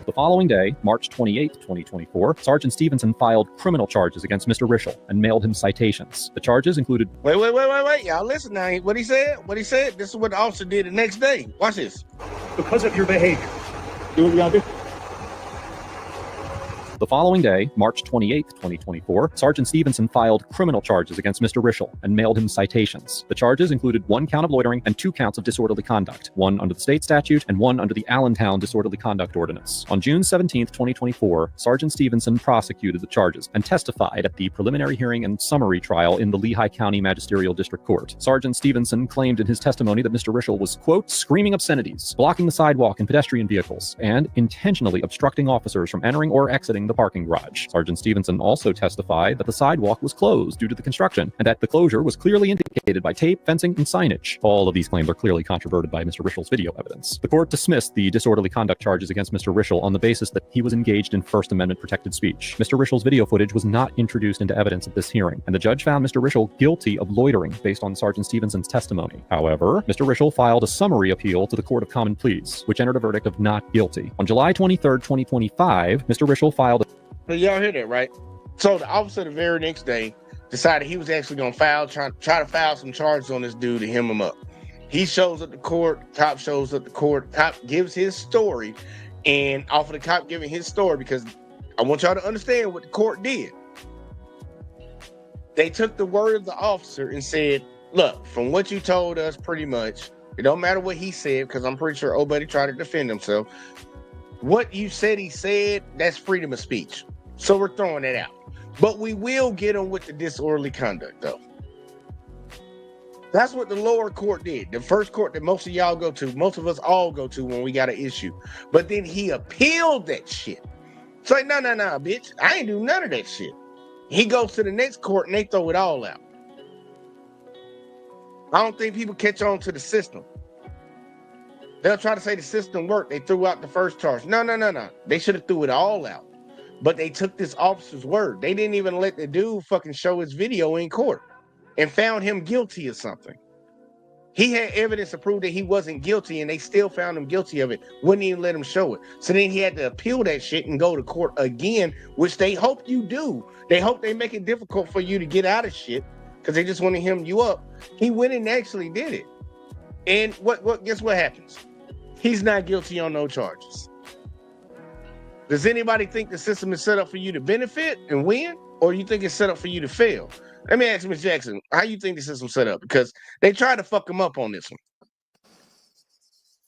The following day, March 28, 2024, Sergeant Stevenson filed criminal charges against Mr. Rischel and mailed him citations. The charges included... Wait. Y'all listen now. What he said? This is what the officer did the next day. Watch this. Because of your behavior. Do what you gotta do. The following day, March 28, 2024, Sergeant Stevenson filed criminal charges against Mr. Rischel and mailed him citations. The charges included 1 count of loitering and 2 counts of disorderly conduct, 1 under the state statute and 1 under the Allentown Disorderly Conduct Ordinance. On June 17, 2024, Sergeant Stevenson prosecuted the charges and testified at the preliminary hearing and summary trial in the Lehigh County Magisterial District Court. Sergeant Stevenson claimed in his testimony that Mr. Rischel was, quote, screaming obscenities, blocking the sidewalk and pedestrian vehicles, and intentionally obstructing officers from entering or exiting the parking garage. Sergeant Stevenson also testified that the sidewalk was closed due to the construction and that the closure was clearly indicated by tape, fencing, and signage. All of these claims are clearly controverted by Mr. Rischel's video evidence. The court dismissed the disorderly conduct charges against Mr. Rischel on the basis that he was engaged in First Amendment protected speech. Mr. Rischel's video footage was not introduced into evidence at this hearing, and the judge found Mr. Rischel guilty of loitering based on Sergeant Stevenson's testimony. However, Mr. Rischel filed a summary appeal to the Court of Common Pleas, which entered a verdict of not guilty. On July 23, 2025, Mr. Rischel filed a... So y'all hear that, right? So the officer the very next day decided he was actually going to try to file some charges on this dude to hem him up. He shows up to court, cop shows up to court, cop gives his story, and off of the cop giving his story, because I want y'all to understand what the court did. They took the word of the officer and said, look, from what you told us, pretty much, it don't matter what he said, because I'm pretty sure Obedi tried to defend himself. What you said he said, that's freedom of speech. So we're throwing that out. But we will get him with the disorderly conduct, though. That's what the lower court did. The first court that most of y'all go to, most of us all go to when we got an issue. But then he appealed that shit. It's like, no, bitch. I ain't do none of that shit. He goes to the next court and they throw it all out. I don't think people catch on to the system. They'll try to say the system worked. They threw out the first charge. No. They should have threw it all out. But they took this officer's word. They didn't even let the dude fucking show his video in court and found him guilty of something. He had evidence to prove that he wasn't guilty, and they still found him guilty of it. Wouldn't even let him show it. So then he had to appeal that shit and go to court again, which they hope you do. They hope they make it difficult for you to get out of shit because they just want to hem you up. He went and actually did it. And guess what happens? He's not guilty on no charges. Does anybody think the system is set up for you to benefit and win, or you think it's set up for you to fail? Let me ask Ms. Jackson, how you think the system's set up? Because they tried to fuck him up on this one.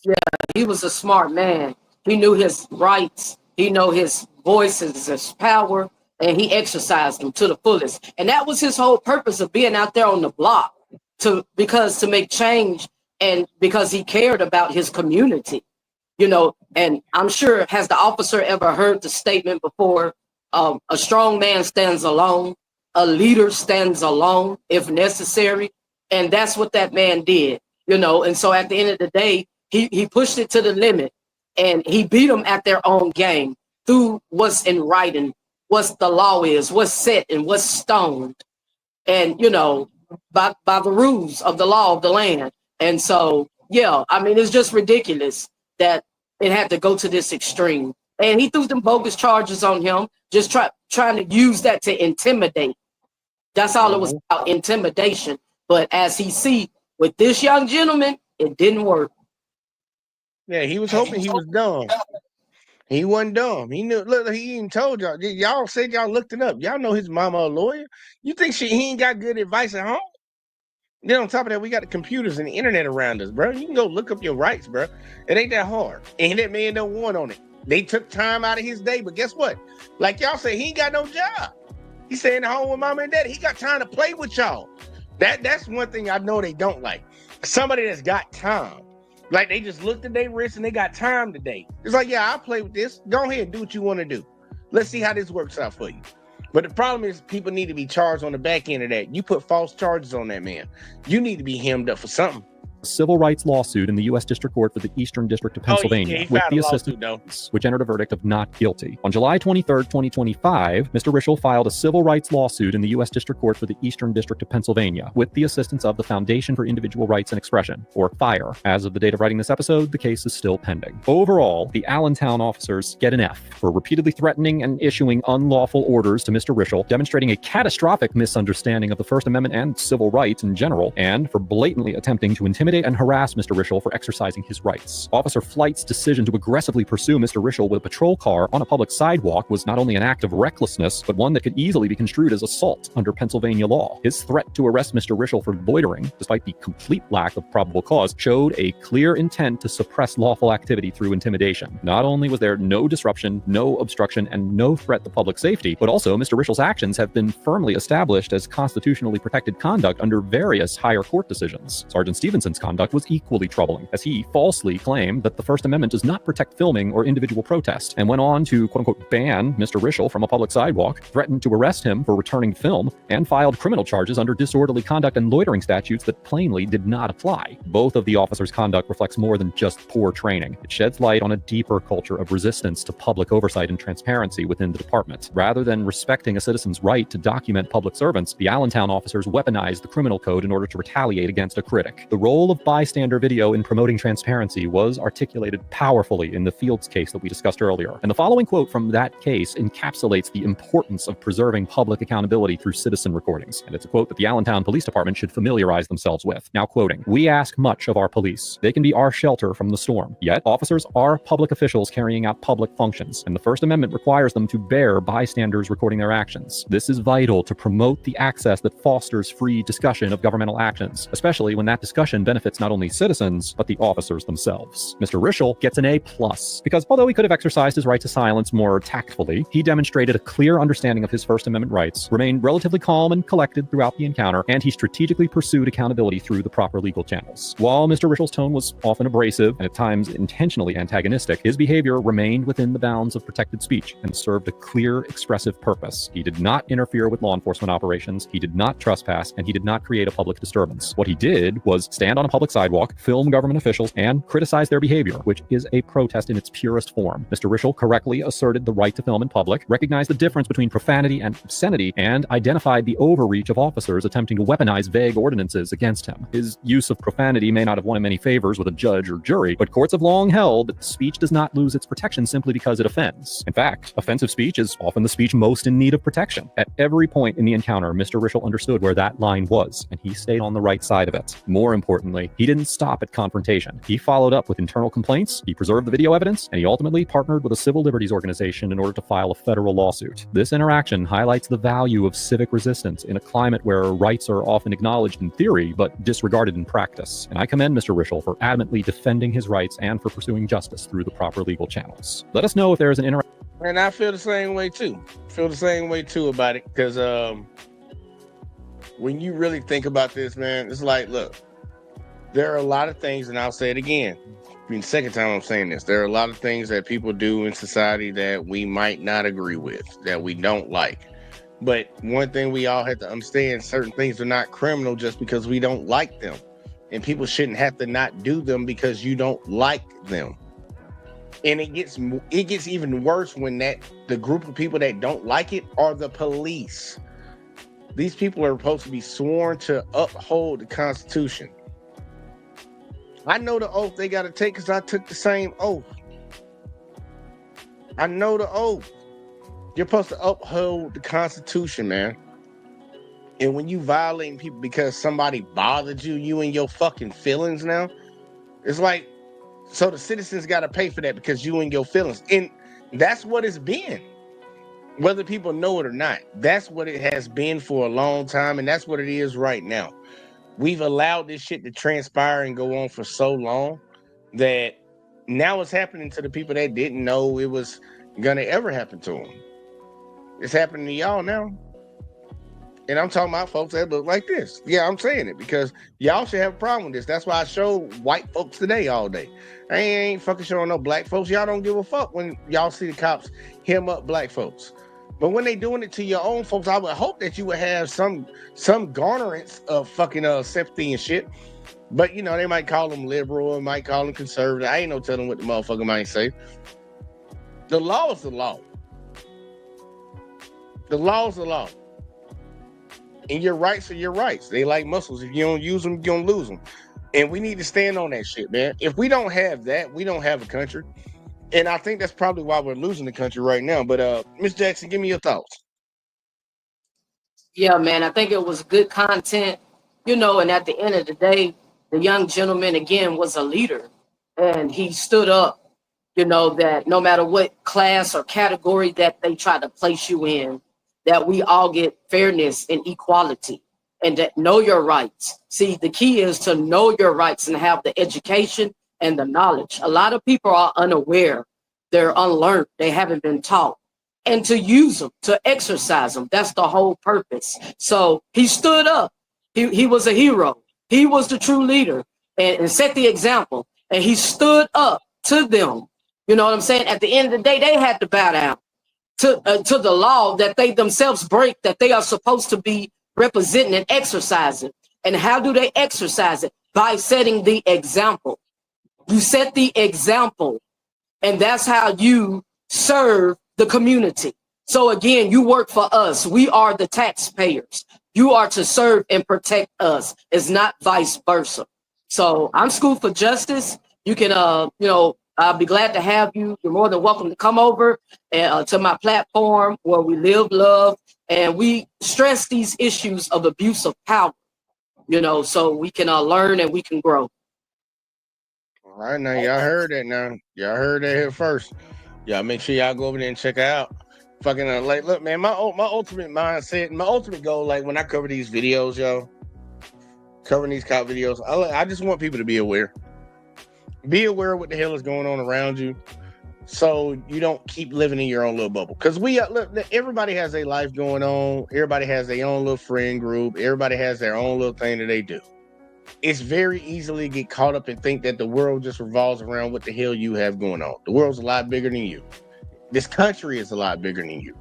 Yeah, he was a smart man. He knew his rights. He knew his voices, his power, and he exercised them to the fullest. And that was his whole purpose of being out there on the block, to make change, and because he cared about his community. You know, and I'm sure, has the officer ever heard the statement before, a strong man stands alone, a leader stands alone if necessary? And that's what that man did, you know. And so at the end of the day, he pushed it to the limit, and he beat them at their own game through what's in writing, what the law is, what's set and what's stoned, and, you know, by the rules of the law of the land. And so, yeah, I mean, it's just ridiculous that it had to go to this extreme. And he threw them bogus charges on him, just trying to use that to intimidate. That's all it was about, intimidation. But as he see with this young gentleman, it didn't work. Yeah, he was hoping he was dumb. He wasn't dumb. He knew. Look, he even told y'all. Y'all said y'all looked it up. Y'all know his mama a lawyer. You think he ain't got good advice at home? Then on top of that, we got the computers and the internet around us, bro. You can go look up your rights, bro. It ain't that hard. And that man don't want on it. They took time out of his day, but guess what? Like y'all say, he ain't got no job. He's staying at home with mama and daddy. He got time to play with y'all. That's one thing I know they don't like. Somebody that's got time. Like they just looked at their wrist and they got time today. It's like, yeah, I'll play with this. Go ahead and do what you want to do. Let's see how this works out for you. But the problem is people need to be charged on the back end of that. You put false charges on that man. You need to be hemmed up for something. A civil rights lawsuit in the U.S. District Court for the Eastern District of Pennsylvania with the assistance, which entered a verdict of not guilty. On July 23rd, 2025, Mr. Rischel filed a civil rights lawsuit in the U.S. District Court for the Eastern District of Pennsylvania with the assistance of the Foundation for Individual Rights and Expression, or FIRE. As of the date of writing this episode, the case is still pending. Overall, the Allentown officers get an F for repeatedly threatening and issuing unlawful orders to Mr. Rischel, demonstrating a catastrophic misunderstanding of the First Amendment and civil rights in general, and for blatantly attempting to intimidate and harass Mr. Rischel for exercising his rights. Officer Flight's decision to aggressively pursue Mr. Rischel with a patrol car on a public sidewalk was not only an act of recklessness, but one that could easily be construed as assault under Pennsylvania law. His threat to arrest Mr. Rischel for loitering, despite the complete lack of probable cause, showed a clear intent to suppress lawful activity through intimidation. Not only was there no disruption, no obstruction, and no threat to public safety, but also Mr. Rischel's actions have been firmly established as constitutionally protected conduct under various higher court decisions. Sergeant Stevenson's conduct was equally troubling, as he falsely claimed that the First Amendment does not protect filming or individual protest, and went on to quote-unquote ban Mr. Rischel from a public sidewalk, threatened to arrest him for returning film, and filed criminal charges under disorderly conduct and loitering statutes that plainly did not apply. Both of the officers' conduct reflects more than just poor training. It sheds light on a deeper culture of resistance to public oversight and transparency within the department. Rather than respecting a citizen's right to document public servants, the Allentown officers weaponized the criminal code in order to retaliate against a critic. The role of bystander video in promoting transparency was articulated powerfully in the Fields case that we discussed earlier. And the following quote from that case encapsulates the importance of preserving public accountability through citizen recordings. And it's a quote that the Allentown Police Department should familiarize themselves with. Now quoting, "We ask much of our police. They can be our shelter from the storm. Yet officers are public officials carrying out public functions, and the First Amendment requires them to bear bystanders recording their actions. This is vital to promote the access that fosters free discussion of governmental actions, especially when that discussion benefits benefits not only citizens, but the officers themselves. Mr. Rischel gets an A+, because although he could have exercised his right to silence more tactfully, he demonstrated a clear understanding of his First Amendment rights, remained relatively calm and collected throughout the encounter, and he strategically pursued accountability through the proper legal channels. While Mr. Rischel's tone was often abrasive and at times intentionally antagonistic, his behavior remained within the bounds of protected speech and served a clear, expressive purpose. He did not interfere with law enforcement operations, he did not trespass, and he did not create a public disturbance. What he did was stand on a public sidewalk, film government officials, and criticize their behavior, which is a protest in its purest form. Mr. Rischel correctly asserted the right to film in public, recognized the difference between profanity and obscenity, and identified the overreach of officers attempting to weaponize vague ordinances against him. His use of profanity may not have won him any favors with a judge or jury, but courts have long held that speech does not lose its protection simply because it offends. In fact, offensive speech is often the speech most in need of protection. At every point in the encounter, Mr. Rischel understood where that line was, and he stayed on the right side of it. More importantly, he didn't stop at confrontation. He followed up with internal complaints, he preserved the video evidence, and he ultimately partnered with a civil liberties organization in order to file a federal lawsuit. This interaction highlights the value of civic resistance in a climate where rights are often acknowledged in theory, but disregarded in practice. And I commend Mr. Rischel for adamantly defending his rights and for pursuing justice through the proper legal channels. Let us know if there is an interaction. And I feel the same way too. About it, because when you really think about this, man, it's like, look, there are a lot of things, and I'll say it again. I mean, the second time I'm saying this, there are a lot of things that people do in society that we might not agree with, that we don't like. But one thing we all have to understand, certain things are not criminal just because we don't like them. And people shouldn't have to not do them because you don't like them. And it gets even worse when the group of people that don't like it are the police. These people are supposed to be sworn to uphold the Constitution. I know the oath they got to take because I took the same oath. I know the oath. You're supposed to uphold the Constitution, man. And when you violate people because somebody bothered you in your fucking feelings now, it's like, so the citizens got to pay for that because you in your feelings. And that's what it's been. Whether people know it or not, that's what it has been for a long time. And that's what it is right now. We've allowed this shit to transpire and go on for so long that now it's happening to the people that didn't know it was going to ever happen to them. It's happening to y'all now. And I'm talking about folks that look like this. Yeah, I'm saying it because y'all should have a problem with this. That's why I show white folks today all day. I ain't fucking showing no black folks. Y'all don't give a fuck when y'all see the cops hem up black folks. But when they doing it to your own folks, I would hope that you would have some garnerance of fucking sympathy and shit. But, you know, they might call them liberal, might call them conservative. I ain't no telling what the motherfucker might say. The law is the law. The law is the law. And your rights are your rights. They like muscles. If you don't use them, you're going to lose them. And we need to stand on that shit, man. If we don't have that, we don't have a country. And I think that's probably why we're losing the country right now. But Ms. Jackson, give me your thoughts. Yeah, man, I think it was good content, you know, and at the end of the day, the young gentleman, again, was a leader. And he stood up, you know, that no matter what class or category that they try to place you in, that we all get fairness and equality and that know your rights. See, the key is to know your rights and have the education and the knowledge. A lot of people are unaware. They're unlearned. They haven't been taught. And to use them, to exercise them, that's the whole purpose. So he stood up. He was a hero. He was the true leader and set the example. And he stood up to them. You know what I'm saying? At the end of the day, they had to bow down to the law that they themselves break, that they are supposed to be representing and exercising. And how do they exercise it? By setting the example. You set the example, and that's how you serve the community. So again, you work for us. We are the taxpayers. You are to serve and protect us. It's not vice versa. So I'm School for Justice. You can, you know, I'll be glad to have you. You're more than welcome to come over to my platform where we live, love, and we stress these issues of abuse of power, you know, so we can learn and we can grow. All right, now y'all heard that now. Y'all heard that here first. Y'all make sure y'all go over there and check it out. Fucking like, look, man, my ultimate mindset, my ultimate goal, like when I cover these videos, yo, covering these cop videos. I just want people to be aware. Be aware of what the hell is going on around you, so you don't keep living in your own little bubble. Because look, everybody has a life going on. Everybody has their own little friend group. Everybody has their own little thing that they do. It's very easily get caught up and think that the world just revolves around what the hell you have going on. The world's a lot bigger than you. This country is a lot bigger than you.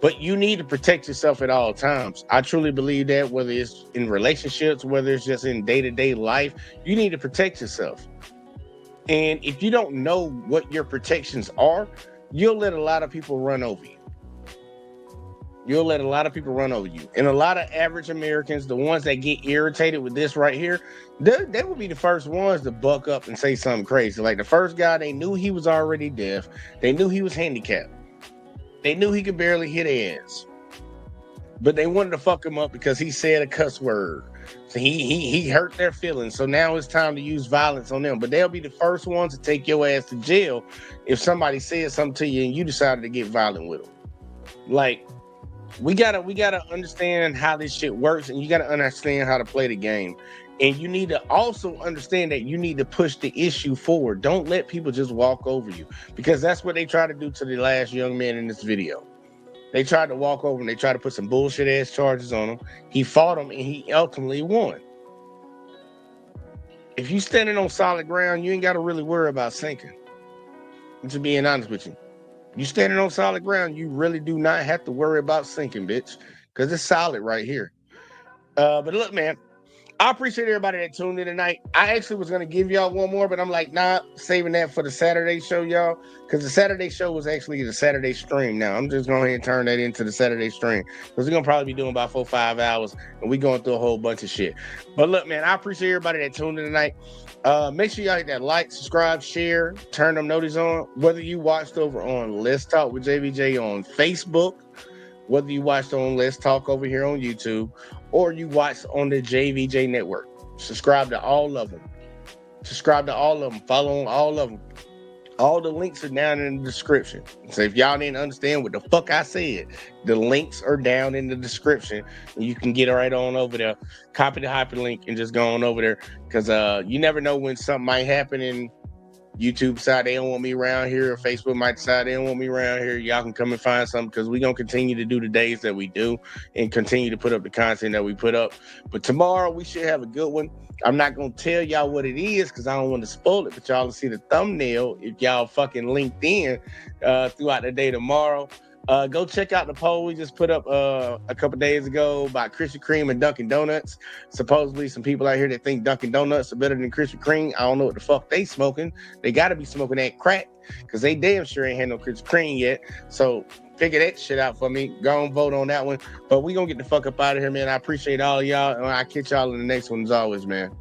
But you need to protect yourself at all times. I truly believe that, whether it's in relationships, whether it's just in day-to-day life, you need to protect yourself. And if you don't know what your protections are, you'll let a lot of people run over you. You'll let a lot of people run over you. And a lot of average Americans, the ones that get irritated with this right here, they will be the first ones to buck up and say something crazy. Like the first guy, they knew he was already deaf. They knew he was handicapped. They knew he could barely hit ass. But they wanted to fuck him up because he said a cuss word. So he hurt their feelings. So now it's time to use violence on them. But they'll be the first ones to take your ass to jail if somebody says something to you and you decided to get violent with them. Like, we gotta understand how this shit works, and you gotta understand how to play the game. And you need to also understand that you need to push the issue forward. Don't let people just walk over you, because that's what they try to do to the last young man in this video. They tried to walk over him. They tried to put some bullshit ass charges on him. He fought him and he ultimately won. If you standing on solid ground, you ain't got to really worry about sinking. To being honest with you, you standing on solid ground, you really do not have to worry about sinking, bitch, because it's solid right here. But look, man, I appreciate everybody that tuned in tonight. I actually was going to give y'all one more, but I'm like, nah, saving that for the Saturday show, y'all, because the Saturday show was actually the Saturday stream. Now, I'm just going to turn that into the Saturday stream, because we're going to probably be doing about 4 or 5 hours, and we're going through a whole bunch of shit. But look, man, I appreciate everybody that tuned in tonight. Make sure y'all hit that like, subscribe, share, turn them notices on. Whether you watched over on Let's Talk with JVJ on Facebook, whether you watched on Let's Talk over here on YouTube, or you watch on the JVJ network. Subscribe to all of them. Subscribe to all of them. Follow on all of them. All the links are down in the description. So if y'all didn't understand what the fuck I said, the links are down in the description. And you can get right on over there. Copy the hyperlink and just go on over there. Because you never know when something might happen in YouTube side, they don't want me around here, or Facebook might decide they don't want me around here. Y'all can come and find something, because we're going to continue to do the days that we do and continue to put up the content that we put up. But tomorrow we should have a good one. I'm not going to tell y'all what it is because I don't want to spoil it, but y'all will see the thumbnail if y'all fucking linked in throughout the day tomorrow. Go check out the poll we just put up a couple days ago about Krispy Kreme and Dunkin' Donuts. Supposedly some people out here that think Dunkin' Donuts are better than Krispy Kreme. I don't know what the fuck they smoking. They got to be smoking that crack, because they damn sure ain't had no Krispy Kreme yet. So figure that shit out for me. Go and vote on that one. But we gonna get the fuck up out of here, man. I appreciate all of y'all, and I'll catch y'all in the next one as always, man.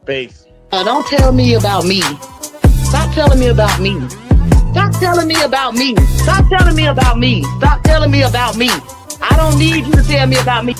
Peace. Don't tell me about me. Stop telling me about me. Stop telling me about me. Stop telling me about me. Stop telling me about me. I don't need you to tell me about me.